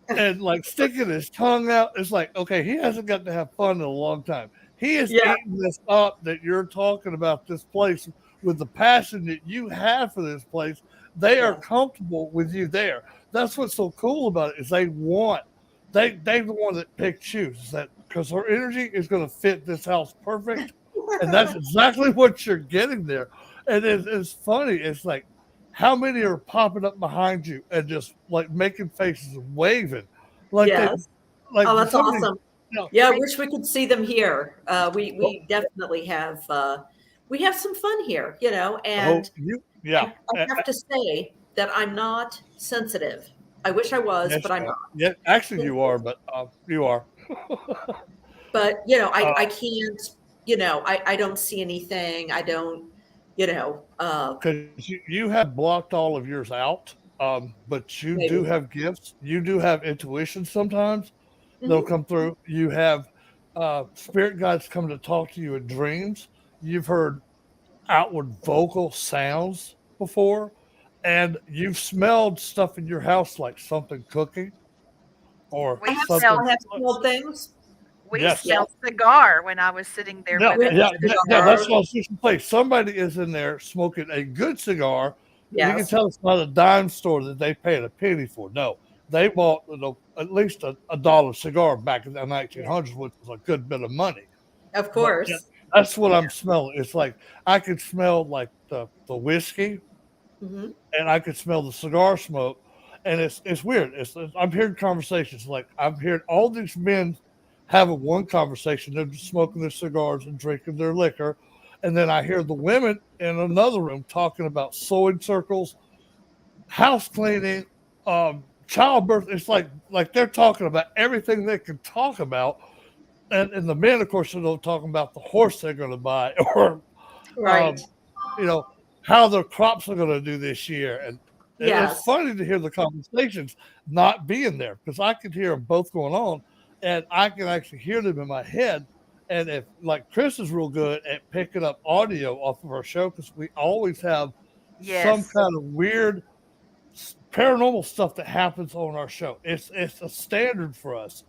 S3: and like sticking his tongue out. It's like, okay, he hasn't got to have fun in a long time. He is eating this up that you're talking about this place with the passion that you have for this place. They are comfortable with you there. That's what's so cool about it is they the one that picked you. Is that because her energy is going to fit this house perfect, and that's exactly what you're getting there. And it's funny. It's like, how many are popping up behind you and just like making faces and waving? Like
S8: yes. Oh, that's awesome. Yeah, I wish we could see them here. We definitely have we have some fun here, and I have to say that I'm not sensitive. I wish I was, but I'm not.
S3: Yeah, actually you are, but you are.
S8: But I can't, I don't see anything. I don't,
S3: because you have blocked all of yours out, but you do have gifts. You do have intuition sometimes. They'll come through. You have spirit guides come to talk to you in dreams. You've heard outward vocal sounds before, and you've smelled stuff in your house like something cooking or something.
S8: I have smelled things.
S2: We smelled cigar when I was sitting there.
S3: That's what I was just saying. Somebody is in there smoking a good cigar. Yes. You can tell it's not a dime store that they paid a penny for. No, they bought at least a $1 cigar back in the 1900s, which was a good bit of money.
S8: Of course.
S3: But, that's what I'm smelling. It's like I could smell like the whiskey, and I could smell the cigar smoke, and it's weird. I'm hearing conversations like I'm hearing all these men having one conversation. They're just smoking their cigars and drinking their liquor, and then I hear the women in another room talking about sewing circles, house cleaning, childbirth. It's like they're talking about everything they can talk about. And the men, of course, are talking about the horse they're going to buy or, how their crops are going to do this year. And it's funny to hear the conversations not being there because I could hear them both going on and I can actually hear them in my head. And if like Chris is real good at picking up audio off of our show because we always have some kind of weird paranormal stuff that happens on our show. It's a standard for us.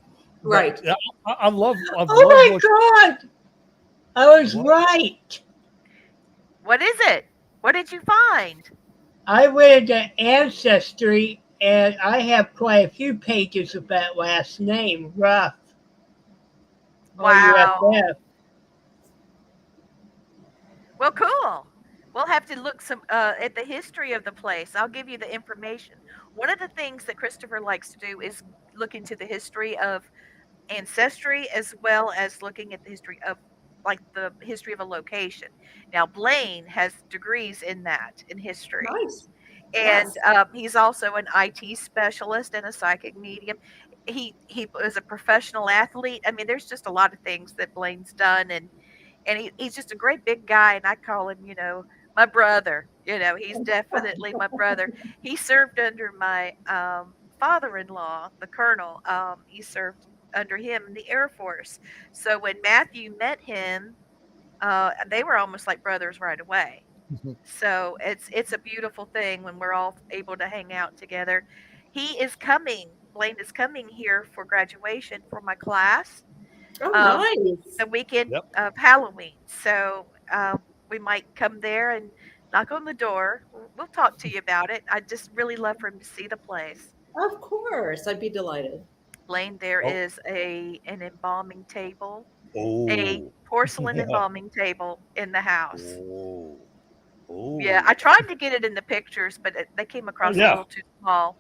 S8: Right.
S3: Yeah, I love.
S7: Oh my God! I was right.
S2: What is it? What did you find?
S7: I went into Ancestry, and I have quite a few pages of that last name, Ruff.
S2: Wow.
S7: RUFF.
S2: Well, cool. We'll have to look some at the history of the place. I'll give you the information. One of the things that Christopher likes to do is look into the history of ancestry as well as looking at the history of like the history of a location. Now Blaine has degrees in that in history,
S8: Nice.
S2: and
S8: Yes.
S2: he's also an IT specialist and a psychic medium. He was a professional athlete. I mean, there's just a lot of things that Blaine's done, and he's just a great big guy, and I call him, my brother. He's definitely my brother. He served under my father-in-law, the colonel. He served under him in the Air Force. So when Matthew met him, they were almost like brothers right away. So it's a beautiful thing when we're all able to hang out together. He is coming. Blaine is coming here for graduation for my class.
S8: Oh,
S2: Um,
S8: nice.
S2: the weekend
S3: Yep.
S2: of Halloween. So we might come there and knock on the door. We'll talk to you about it. I just really love for him to see the place.
S8: Of course. I'd be delighted.
S2: Blaine, there
S3: Oh.
S2: is an embalming table, a
S3: Oh.
S2: porcelain
S3: Yeah.
S2: embalming table in the house.
S3: Oh.
S2: Yeah, I tried to get it in the pictures, but they came across a
S3: Yeah.
S2: little too small.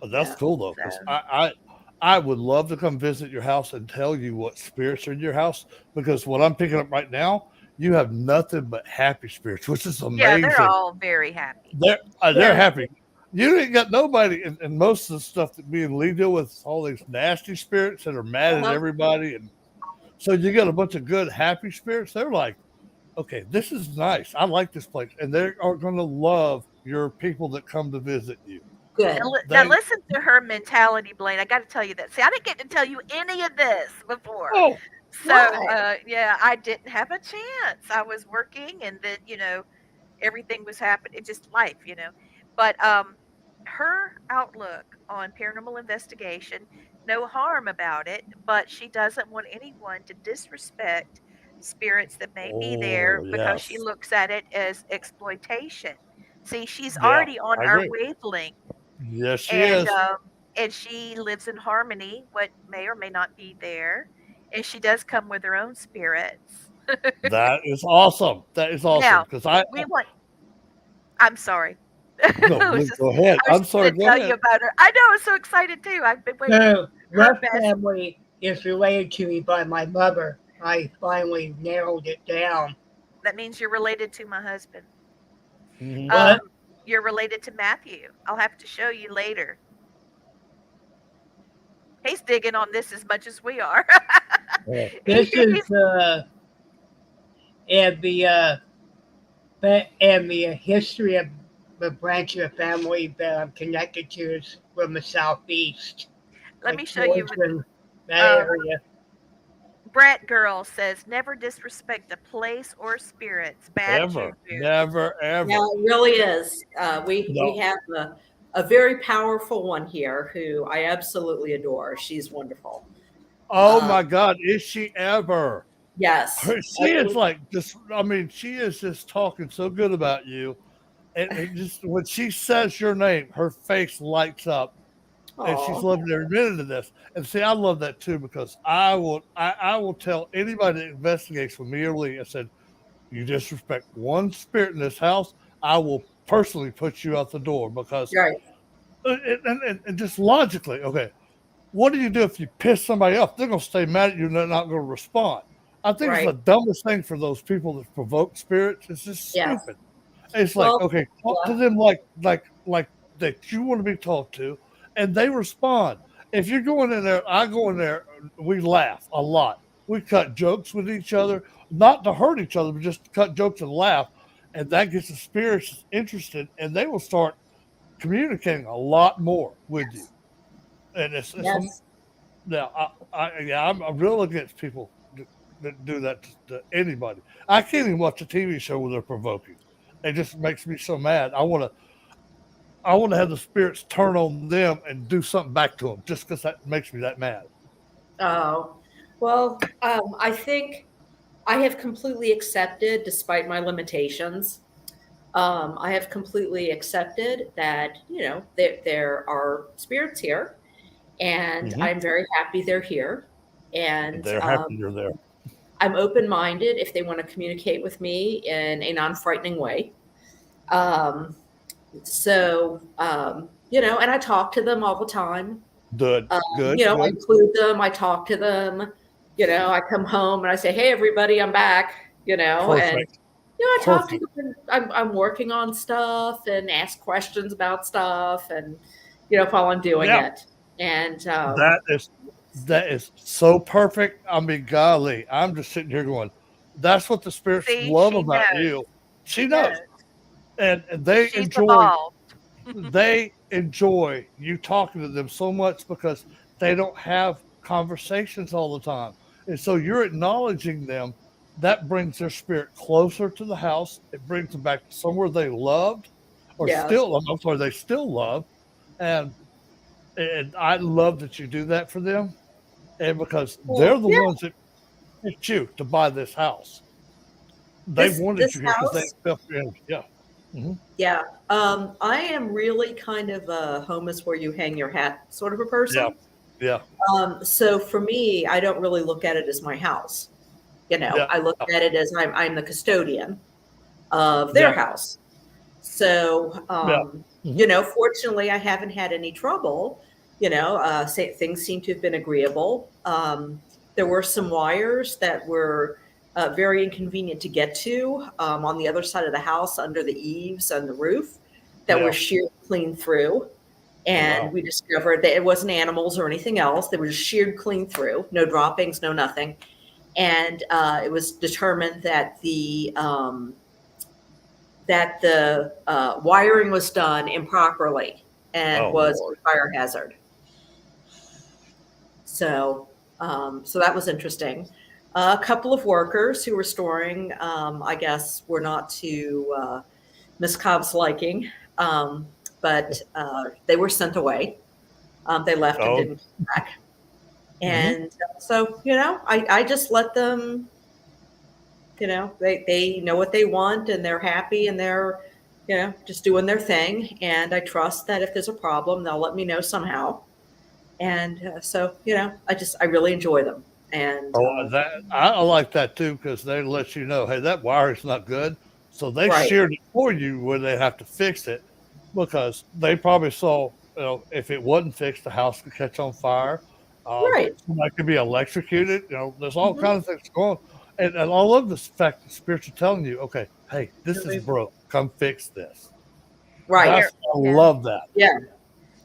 S3: Oh, that's
S8: Yeah.
S3: cool though, because
S2: So,
S3: I would love to come visit your house and tell you what spirits are in your house. Because what I'm picking up right now, you have nothing but happy spirits, which is
S2: yeah,
S3: amazing.
S2: they're all very happy.
S3: They're
S8: Yeah.
S3: happy. You ain't got nobody, and most of the stuff that me and Lee deal with, all these nasty spirits that are mad at
S8: Uh-huh.
S3: everybody, and so you got a bunch of good happy spirits. They're like, okay, this is nice. I like this place, and they are going to love your people that come to visit you.
S8: Good.
S2: Now listen to her mentality, Blaine. I got to tell you that. See, I didn't get to tell you any of this before.
S3: Oh,
S2: So,
S8: Why?
S2: yeah, I didn't have a chance. I was working, and then, everything was happening. It's just life. But her outlook on paranormal investigation, no harm about it, but she doesn't want anyone to disrespect spirits that may be there because she
S3: yes,
S2: looks at it as exploitation. See, she's
S3: yeah,
S2: already on
S3: I
S2: our
S3: agree.
S2: wavelength,
S3: Yes, she
S2: and
S3: is.
S2: and she lives in harmony, what may or may not be there, and she does come with her own spirits.
S3: That is awesome. That is awesome
S2: Now,
S3: because I
S2: we want. I'm sorry.
S3: no,
S2: I was
S3: Lee,
S2: just,
S3: go ahead.
S2: I was
S3: I'm
S2: just going
S3: sorry.
S2: to
S3: Go
S2: tell you
S3: ahead.
S2: about her. I know, I'm so excited too. I've been waiting.
S7: So,
S2: Her
S7: what
S2: best.
S7: family is related to me by my mother? I finally narrowed it down.
S2: That means you're related to my husband.
S3: Mhm.
S7: What?
S2: You're related to Matthew. I'll have to show you later. He's digging on this as much as we are.
S3: Yeah.
S7: This is
S2: He's-
S7: and the history of the branch of the family that I'm connected to is from the southeast.
S2: Let
S7: like
S2: me show you.
S7: Georgia, that area.
S2: Brett Girl says, never disrespect a place or spirits. Bad
S3: Ever,
S2: juju.
S3: never, ever.
S8: Yeah, it really is. We
S3: No.
S8: have a very powerful one here who I absolutely adore. She's wonderful.
S3: Oh my God, is she ever?
S8: Yes.
S3: She is like just. I mean, she is just talking so good about you, and it just when she says your name, her face lights up, and she's
S8: Aw.
S3: loving every minute of this. And see, I love that too because I will tell anybody that investigates with me or Lee. I said, you disrespect one spirit in this house, I will personally put you out the door because,
S8: Right.
S3: and just logically, okay, what do you do if you piss somebody off? They're going to stay mad at you and they're not going to respond. I think it's
S8: Right.
S3: the dumbest thing for those people that provoke spirits. It's just
S8: Yes.
S3: stupid. It's like,
S8: Well,
S3: okay, talk to them like that you want to be talked to, and they respond. If you're going in there, I go in there, we laugh a lot. We cut jokes with each other, not to hurt each other, but just to cut jokes and laugh. And that gets the spirits interested, and they will start communicating a lot more with you. And it's
S8: Yes.
S3: now, I'm real against people that do that to anybody. I can't even watch a TV show where they're provoking. It just makes me so mad. I want to have the spirits turn on them and do something back to them just because that makes me that mad.
S8: Oh, well, I think I have completely accepted, despite my limitations, I have completely accepted that, there are spirits here, and
S3: Mhm.
S8: I'm very happy they're here. And
S3: They're happy you're there.
S8: I'm open-minded if they want to communicate with me in a non-frightening way. And I talk to them all the time.
S3: Good.
S8: I include them. I talk to them. I come home and I say, "Hey, everybody, I'm back."
S3: Perfect.
S8: And I talk to them. I'm working on stuff and ask questions about stuff, and while I'm doing it. And
S3: that is so perfect. I mean, golly, I'm just sitting here going, "That's what the spirits love about you." She knows, and they enjoy. They enjoy you talking to them so much because they don't have conversations all the time. And so you're acknowledging them. That brings their spirit closer to the house. It brings them back to somewhere they loved they still love. And I love that you do that for them. And because they're the ones that picked you to buy this house. They wanted you here because they felt your energy. Yeah. Mm-hmm.
S8: Yeah. I am really kind of a home is where you hang your hat sort of a person.
S3: Yeah.
S8: So for me, I don't really look at it as my house. I look at it as I'm the custodian of their house. So, fortunately, I haven't had any trouble. Things seem to have been agreeable. There were some wires that were very inconvenient to get to on the other side of the house under the eaves and the roof that were sheared clean through. And we discovered that it wasn't animals or anything else. They were just sheared clean through, no droppings, no nothing. And it was determined that the wiring was done improperly and was a fire hazard. So that was interesting. A couple of workers who were storing, I guess, were not to Miss Cobb's liking, but they were sent away. They left and didn't come back. And so, I just let them, they know what they want and they're happy and they're, just doing their thing. And I trust that if there's a problem, they'll let me know somehow. And so, I really enjoy them. And
S3: I like that too, because they let you know, hey, that wire is not good. So they sheared it for you where they have to fix it, because they probably saw, if it wasn't fixed, the house could catch on fire. Somebody could be electrocuted. There's all kinds of things going on. And I love the fact that spirits are telling you, okay, hey, this is broke. Come fix this.
S8: Right.
S3: I love that.
S8: Yeah.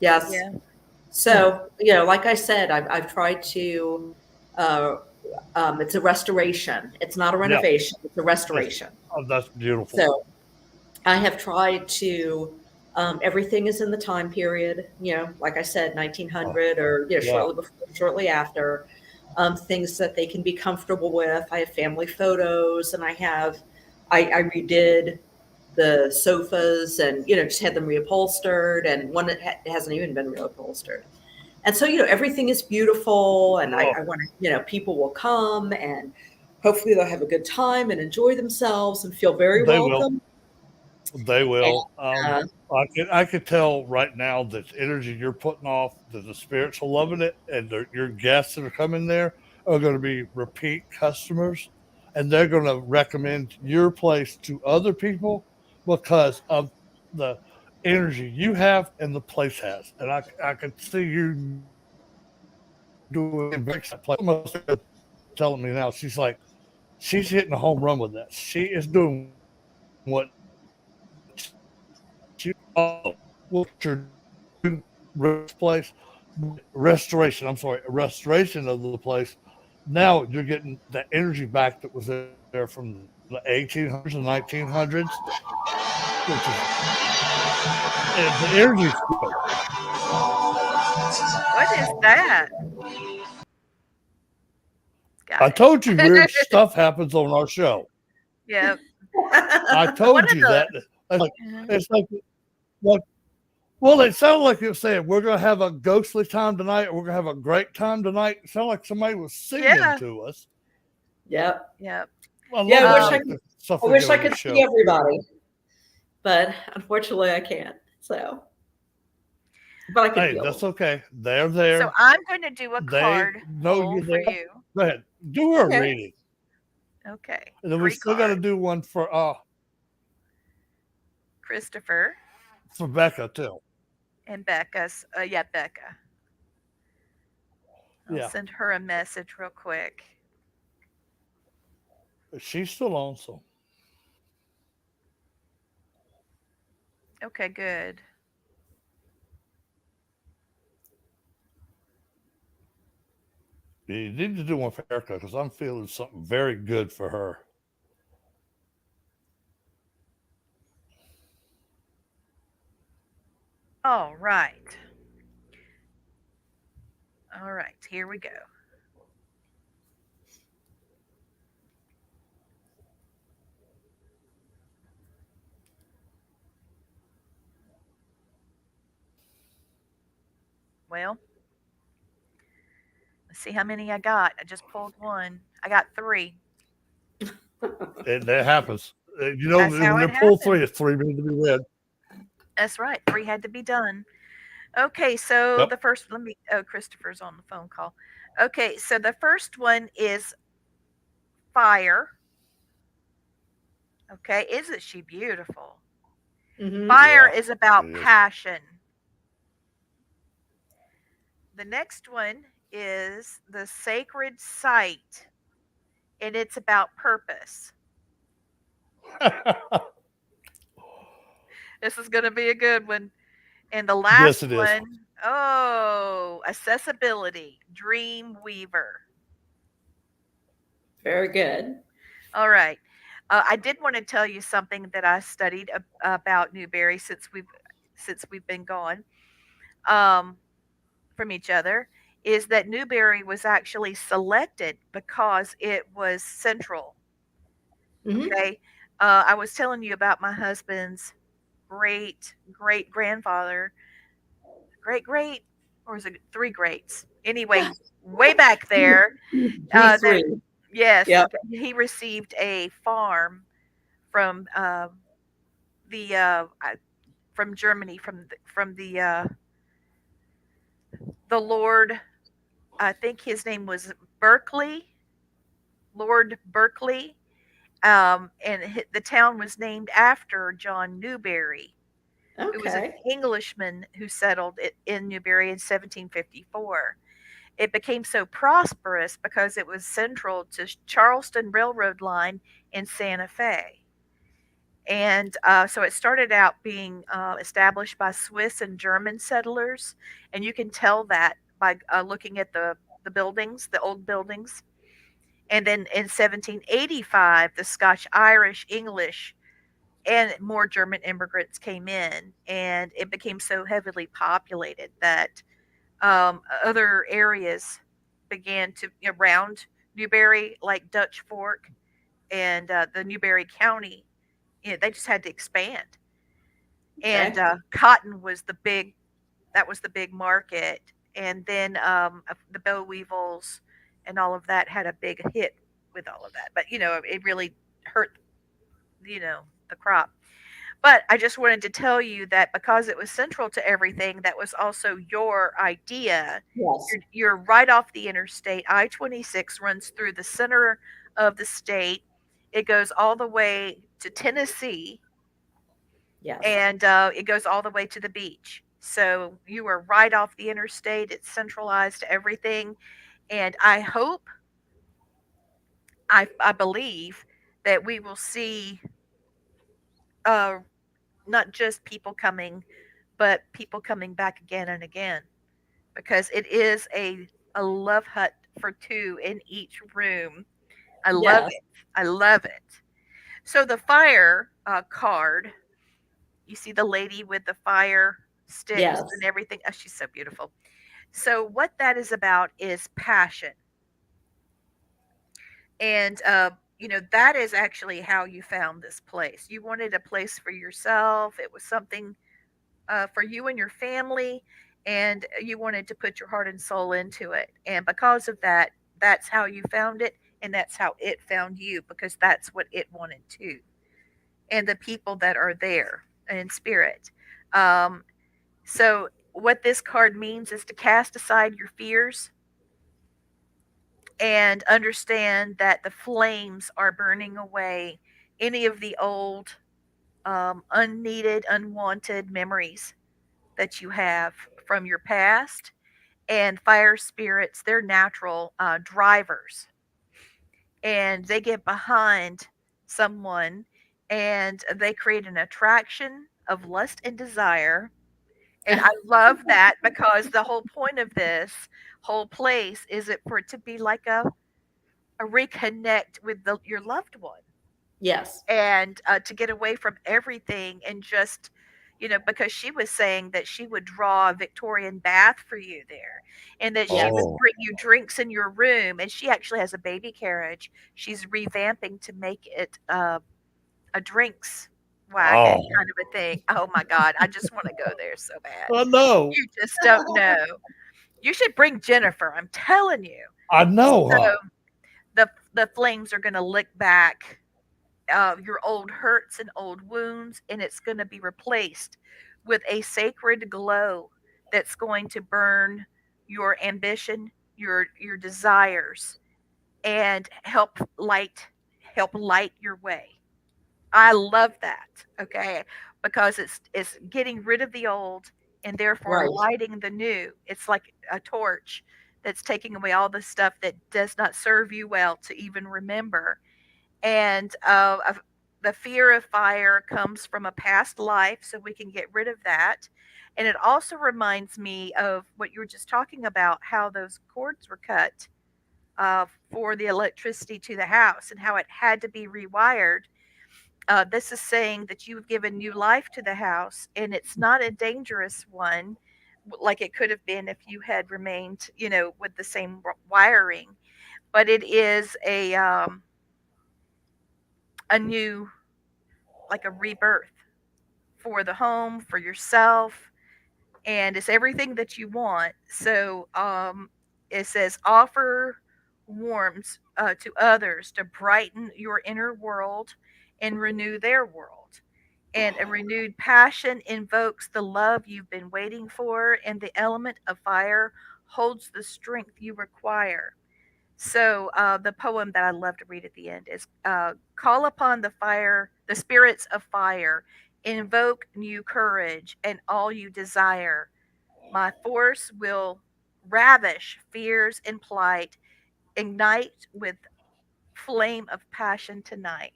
S8: Yes. Yeah. So, like I said, I've tried to, it's a restoration. It's not a renovation. It's a restoration.
S3: That's beautiful.
S8: So I have tried to, everything is in the time period, like I said, 1900 or shortly before, shortly after, things that they can be comfortable with. I have family photos, and I redid the sofas and just had them reupholstered, and one that hasn't even been reupholstered. And so everything is beautiful, and I want to people will come and hopefully they'll have a good time and enjoy themselves and feel very welcome.
S3: They will. I could tell right now that the energy you're putting off, that the spirits are loving it, and your guests that are coming there are going to be repeat customers, and they're going to recommend your place to other people because of the energy you have and the place has. And I can see you doing almost telling me now. She's like, she's hitting a home run with this. She is doing what restoration of the place. Now you're getting the energy back that was there from the 1800s and 1900s, which is the energy.
S2: What is that?
S3: I told you weird stuff happens on our show.
S2: Yep.
S3: I told you that. It's like what? Well, it sounded like it was saying we're going to have a ghostly time tonight, or we're going to have a great time tonight. It sounded like somebody was singing to us.
S8: Yep.
S3: I
S8: wish I could see everybody, but unfortunately I can't. So, but I can.
S3: Hey, that's okay. They're there.
S2: So I'm going to do a card for you.
S3: Go ahead. Do her reading.
S2: Okay.
S3: And then we
S2: 3
S3: still got to
S2: cards.
S3: do one
S2: Christopher
S3: Becca too.
S2: and Becca's. Yeah, Becca. I'll
S3: Yeah,
S2: send her a message real quick.
S3: she's still on. So
S2: Okay, good.
S3: you need to do one for Erica because I'm feeling something very good for her.
S2: All right. All right, here we go. Well, let's see how many I got. I just pulled one. I got 3.
S3: That happens.
S2: That's how
S3: When
S2: it
S3: they pull 3,
S2: happened.
S3: it's 3 need to be read.
S2: That's right. 3 had to be done. Okay, so
S3: Yep.
S2: the first, Christopher's on the phone call. Okay, so the first one is fire. Okay, isn't she beautiful? Fire
S3: Yeah,
S2: is about
S3: it is.
S2: passion. The next one is the sacred site, and it's about purpose. This is going to be a good one. And the last
S3: Yes, it is.
S2: one, oh, accessibility, dream weaver.
S8: Very good.
S2: All right. I did want to tell you something that I studied about Newberry since we've been gone um, from each other. Is that Newberry was actually selected because it was central.
S8: Mm-hmm.
S2: Okay, I was telling you about my husband's great great grandfather, great, or is it 3 greats? Anyway, way back there,
S8: He's
S2: that
S8: 3.
S2: yes,
S8: Yep.
S2: he received a farm from the from Germany from the Lord. I think his name was Berkeley, Lord Berkeley, and the town was named after John Newberry, who was an
S8: Okay.
S2: Englishman who settled in Newberry in 1754. It became so prosperous because it was central to Charleston Railroad line in Santa Fe. And so it started out being established by Swiss and German settlers, and you can tell that by looking at the buildings, the old buildings. And then in 1785, the Scotch, Irish, English, and more German immigrants came in, and it became so heavily populated that other areas began to around Newberry, like Dutch Fork and the Newberry County. They just had to expand, and
S8: Okay.
S2: cotton was the big that was the big market, and then the boll weevils and all of that had a big hit with all of that. But it really hurt the crop. But I just wanted to tell you that because it was central to everything, that was also your idea.
S8: Yes.
S2: You're right off the interstate. I-26 runs through the center of the state. It goes all the way to Tennessee,
S8: Yes.
S2: and it goes all the way to the beach. So you are right off the interstate. It's centralized to everything. And I hope, I believe that we will see uh, not just people coming, but people coming back again and again, because it is a love hut for 2 in each room. I love
S8: Yes.
S2: it. I love it. So the fire card, you see the lady with the fire sticks
S8: Yes.
S2: and everything. Oh, she's so beautiful. So what that is about is passion. And that is actually how you found this place. You wanted a place for yourself. It was something for you and your family, and you wanted to put your heart and soul into it. And because of that, that's how you found it, and that's how it found you, because that's what it wanted too. And the people that are there in spirit. Um, what this card means is to cast aside your fears and understand that the flames are burning away any of the old, unneeded, unwanted memories that you have from your past. And fire spirits, they're natural drivers, and they get behind someone and they create an attraction of lust and desire. And I love that because the whole point of this whole place is it for it to be like a reconnect with your loved one,
S8: Yes.
S2: and to get away from everything and just, because she was saying that she would draw a Victorian bath for you there, and that she would
S8: Yes.
S3: Oh,
S2: bring you drinks in your room, and she actually has a baby carriage she's revamping to make it a drinks wagon
S3: oh,
S2: kind of a thing. Oh my god, I just want to go there so bad.
S3: I know.
S2: You just don't know. You should bring Jennifer, I'm telling you.
S3: I know,
S2: So
S3: huh?
S2: the flames are going to lick back your old hurts and old wounds, and it's going to be replaced with a sacred glow that's going to burn your ambition, your desires, and help light your way. I love that. Okay, because it's getting rid of the old and therefore
S8: Right.
S2: lighting the new. It's like a torch that's taking away all the stuff that does not serve you well to even remember. And the fear of fire comes from a past life, so we can get rid of that. And it also reminds me of what you were just talking about, how those cords were cut for the electricity to the house and how it had to be rewired. This is saying that you've given new life to the house, and it's not a dangerous one like it could have been if you had remained, with the same wiring. But it is a new, like a rebirth for the home, for yourself, and it's everything that you want. So it says offer warmth to others to brighten your inner world and renew their world. And a renewed passion invokes the love you've been waiting for, and the element of fire holds the strength you require. So the poem that I love to read at the end is call upon the fire, the spirits of fire, invoke new courage and all you desire. My force will ravish fears and plight, ignite with flame of passion tonight.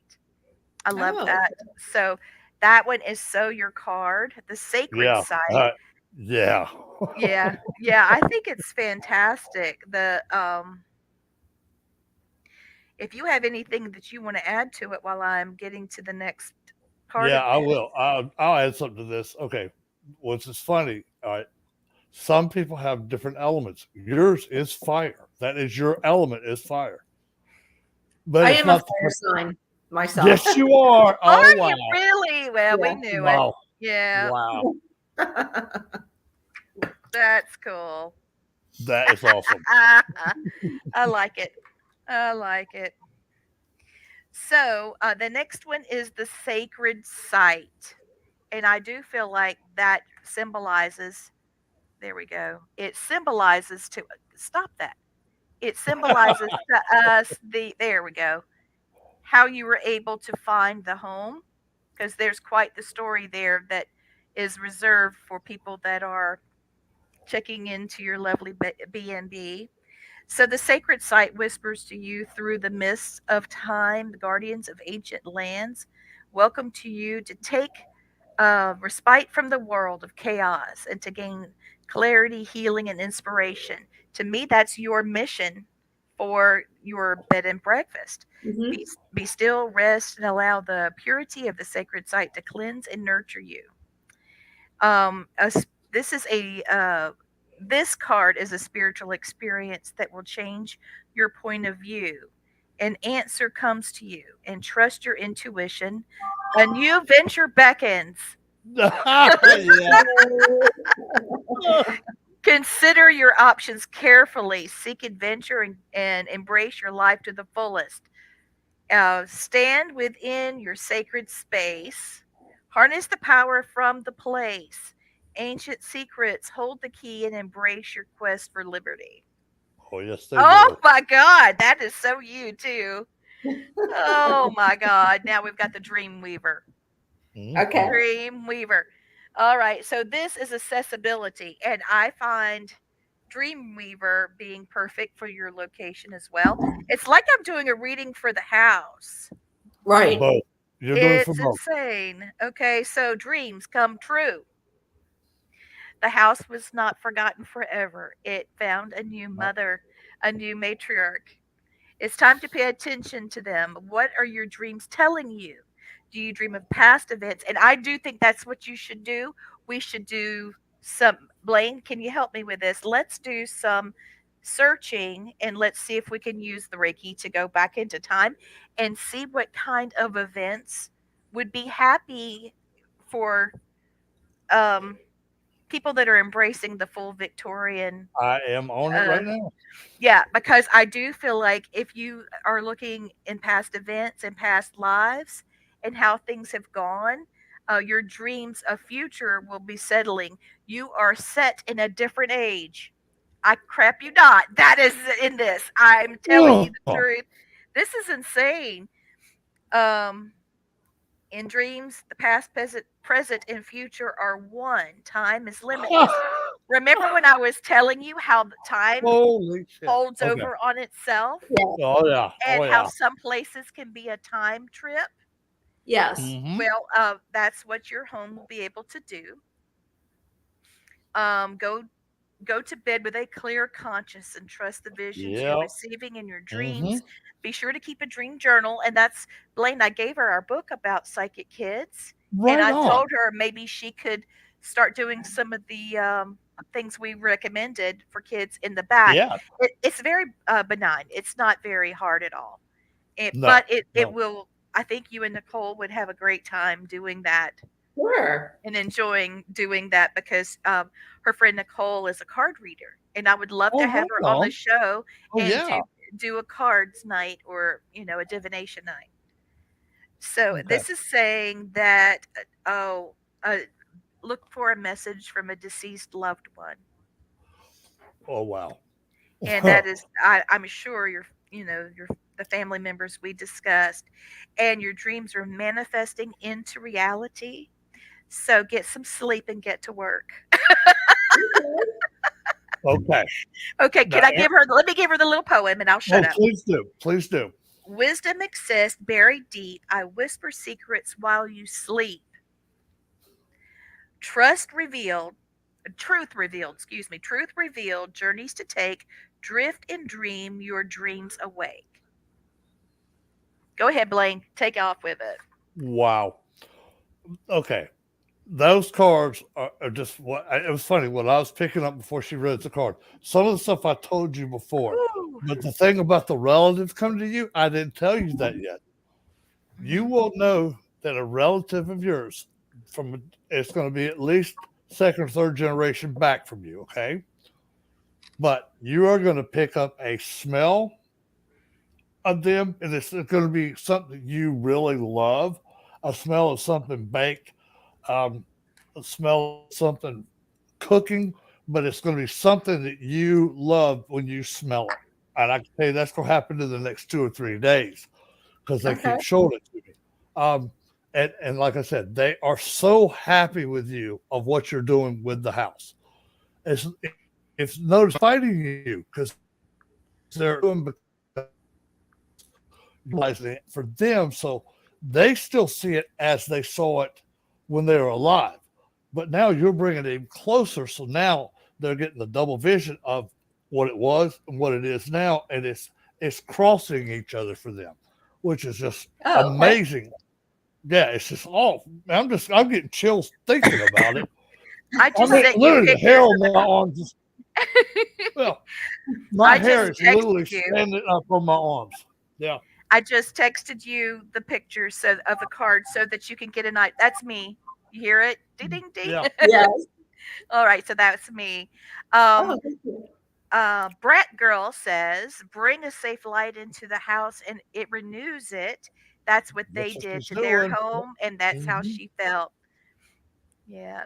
S2: I love
S8: Oh,
S2: that. So that one is so your card, the sacred
S3: Yeah.
S2: site.
S3: Yeah.
S2: Yeah, yeah, I think it's fantastic. The If you have anything that you want to add to it while I'm getting to the next part
S3: Yeah,
S2: of
S3: I
S2: this.
S3: will. I'll add something to this. Okay. What's is funny? All right. Some people have different elements. Yours is fire. That is your element is fire. But
S8: I
S3: it's
S8: am a
S3: not
S8: fire sign myself.
S3: yes, you are.
S2: Are
S3: Oh
S2: you
S3: wow.
S2: really? Well, we
S8: Yeah.
S2: knew it.
S3: Wow.
S2: Yeah,
S3: Wow.
S2: that's cool.
S3: That is awesome.
S2: I like it. I like it. So the next one is the sacred site. And I do feel like that symbolizes, there we go. It symbolizes to, stop that. It symbolizes to us there we go, how you were able to find the home, because there's quite the story there that is reserved for people that are checking into your lovely B&B. So the sacred site whispers to you through the mists of time, the guardians of ancient lands. Welcome to you to take respite from the world of chaos and to gain clarity, healing, and inspiration. To me, that's your mission for your bed and breakfast.
S8: Mhm.
S2: Be still, rest, and allow the purity of the sacred site to cleanse and nurture you. This is this card is a spiritual experience that will change your point of view. An answer comes to you, and trust your intuition. A new venture beckons.
S3: Yeah.
S2: Consider your options carefully. Seek adventure and embrace your life to the fullest. Stand within your sacred space. Harness the power from the place. Ancient secrets hold the key and embrace your quest for liberty.
S3: Oh, yes, they
S2: Oh
S3: do.
S2: my God, that is so you too. Oh my God. Now we've got the Dream Weaver.
S8: Okay.
S2: Dream Weaver. All right. So this is accessibility, and I find Dreamweaver being perfect for your location as well. It's like I'm doing a reading for the house.
S3: For
S8: Right.
S3: both. You're doing it for
S2: It's
S3: both.
S2: insane. Okay, so dreams come true. The house was not forgotten forever. It found a new mother, a new matriarch. It's time to pay attention to them. What are your dreams telling you? Do you dream of past events? And I do think that's what you should do. We should do some, Blaine, can you help me with this? Let's do some searching and let's see if we can use the Reiki to go back into time and see what kind of events would be happy for um, people that are embracing the full Victorian
S3: I am on it
S2: uh,
S3: right now.
S2: yeah, because I do feel like if you are looking in past events and past lives and how things have gone, your dreams of future will be settling. You are set in a different age. I crap you not. That is in this. I'm telling you the
S3: Oh,
S2: truth. This is insane. Um, in dreams, the past, present, and future are one. Time is limitless. Remember when I was telling you how the time
S3: holy shit.
S2: folds
S3: Okay.
S2: over on itself
S3: Oh, yeah. Oh,
S2: and how
S3: yeah.
S2: some places can be a time trip?
S8: Yes.
S3: Mm-hmm.
S2: Well, that's what your home will be able to do. Go to bed with a clear conscience and trust the visions you're
S3: Yep.
S2: receiving in your
S3: Mm-hmm.
S2: dreams. Be sure to keep a dream journal. And that's Blaine. I gave her our book about psychic kids, and
S3: Right
S2: I
S3: on.
S2: told her maybe she could start doing some of the things we recommended for kids in the back.
S3: Yeah.
S2: It's very benign. It's not very hard at all.
S3: No.
S2: But it
S3: No.
S2: will. I think you and Nicole would have a great time doing that
S8: Sure.
S2: and enjoying doing that because her friend Nicole is a card reader, and I would love to
S3: Oh,
S2: have
S3: right
S2: her on the
S3: on.
S2: show
S3: Oh,
S2: and
S3: yeah.
S2: do a cards night or a divination night. So
S3: Okay.
S2: this is saying that uh, look for a message from a deceased loved one,
S3: Oh, wow.
S2: and that is I'm sure your the family members we discussed, and your dreams are manifesting into reality. So get some sleep and get to work.
S3: Okay.
S2: Okay,
S3: Now,
S2: can I give her let me give her the little poem and I'll shut
S3: oh,
S2: up.
S3: please do. Please do.
S2: Wisdom exists buried deep. I whisper secrets while you sleep. Trust revealed, truth revealed, journeys to take, drift and dream your dreams awake. Go ahead, Blaine. Take off with it.
S3: Wow. Okay. Those cards are just what it was funny when I was picking up before she read the card. Some of the stuff I told you before,
S2: Woo.
S3: but the thing about the relatives coming to you, I didn't tell you that yet. You will know that a relative of yours it's going to be at least second or third generation back from you, okay? But you are going to pick up a smell of them, and it's going to be something you really love. A smell of something baked, a smell of something cooking, but it's going to be something that you love when you smell it. And I can tell you that's going to happen in the next 2 or 3 days because they
S8: Okay.
S3: keep showing it to me. And like I said, they are so happy with you of what you're doing with the house. It's notice fighting you because they're doing it for them, so they still see it as they saw it when they were alive. But now you're bringing it even closer, so now they're getting the double vision of what it was and what it is now, and it's crossing each other for them, which is just amazing. Yeah, it's just I'm getting chills thinking about it.
S2: I just sent you
S3: literally the
S2: pictures
S3: hair
S2: of
S3: on my arms. Well, my
S2: I
S3: hair
S2: just
S3: is literally
S2: texted you.
S3: standing up on my arms. Yeah.
S2: I just texted you the pictures of the card so that you can get a night. That's me. You hear it? Ding ding ding.
S3: Yeah.
S8: Yes.
S2: All right, so that's me.
S8: Oh, thank you.
S2: Brat Girl says, bring a safe light into the house and it renews it. That's what they
S3: That's what
S2: did
S3: she's
S2: to their
S3: doing.
S2: home, and that's how
S3: Mhm.
S2: she felt. Yeah.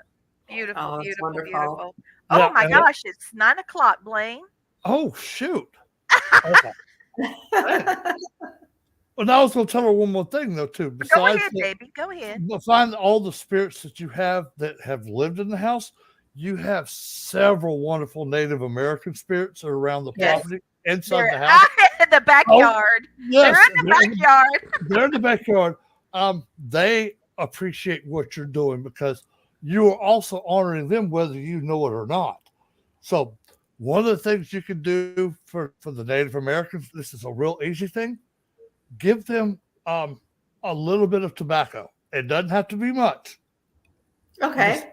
S2: Beautiful,
S8: Oh, that's
S2: beautiful,
S8: wonderful.
S2: beautiful. Oh
S3: Yeah,
S2: my
S3: and
S2: gosh, it's 9 o'clock, Blaine.
S3: Oh, shoot. Okay. Well, I was going to tell her one more thing, though, too.
S2: Go ahead, baby. Go ahead.
S3: Find all the spirits that you have that have lived in the house. You have several wonderful Native American spirits around the property inside the house.
S2: In the backyard.
S3: Yes,
S2: they're in the backyard.
S3: They're in the backyard. They appreciate what you're doing because you are also honoring them whether you know it or not. So one of the things you can do for the Native Americans, this is a real easy thing. Give them a little bit of tobacco. It doesn't have to be much.
S8: Okay.
S3: Just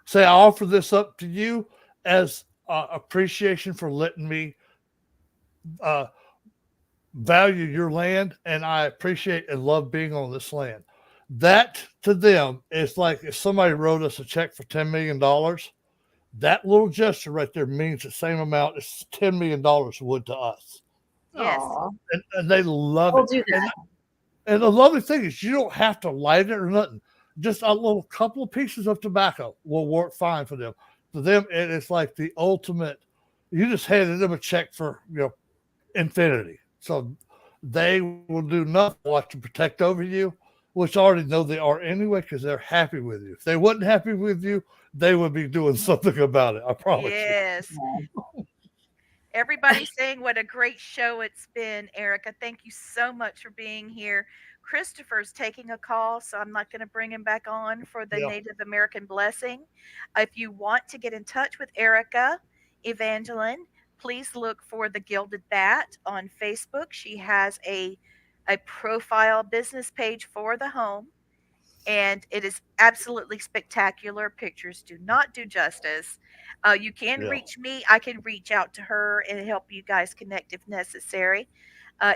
S3: say, I offer this up to you as appreciation for letting me value your land, and I appreciate and love being on this land. That to them is like if somebody wrote us a check for $10 million, that little gesture right there means the same amount as $10 million would to us.
S2: Yes.
S3: And they love
S8: We'll
S3: it.
S8: do that.
S3: And the lovely thing is you don't have to light it or nothing. Just a little couple of pieces of tobacco will work fine for them. For them, it's like the ultimate. You just handed them a check for infinity. So they will do nothing but to protect over you, which I already know they are anyway because they're happy with you. If they wasn't happy with you, they would be doing something about it. I promise you.
S2: Yes. Everybody's saying what a great show it's been, Erica. Thank you so much for being here. Christopher's taking a call, so I'm not going to bring him back on for the Native American blessing. If you want to get in touch with Erica, Evangeline, please look for the Gilded Bat on Facebook. She has a profile business page for the home, and it is absolutely spectacular. Pictures do not do justice. You can reach me. I can reach out to her and help you guys connect if necessary.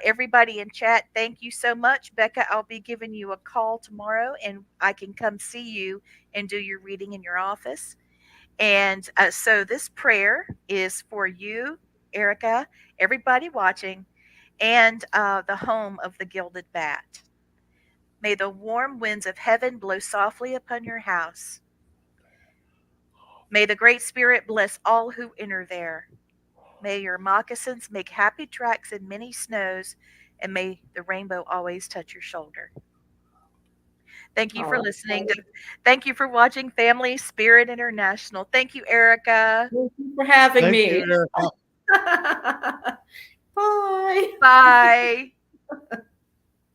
S2: Everybody in chat, thank you so much. Becca, I'll be giving you a call tomorrow, and I can come see you and do your reading in your office. And so this prayer is for you, Erica, everybody watching, and the home of the Gilded Bat. May the warm winds of heaven blow softly upon your house. May the Great Spirit bless all who enter there. May your moccasins make happy tracks in many snows, and may the rainbow always touch your shoulder. Thank you for listening. Thank you for watching Family Spirit International. Thank you, Erica.
S8: Thank you for having me.
S3: You, Erica.
S8: Bye.
S2: Bye.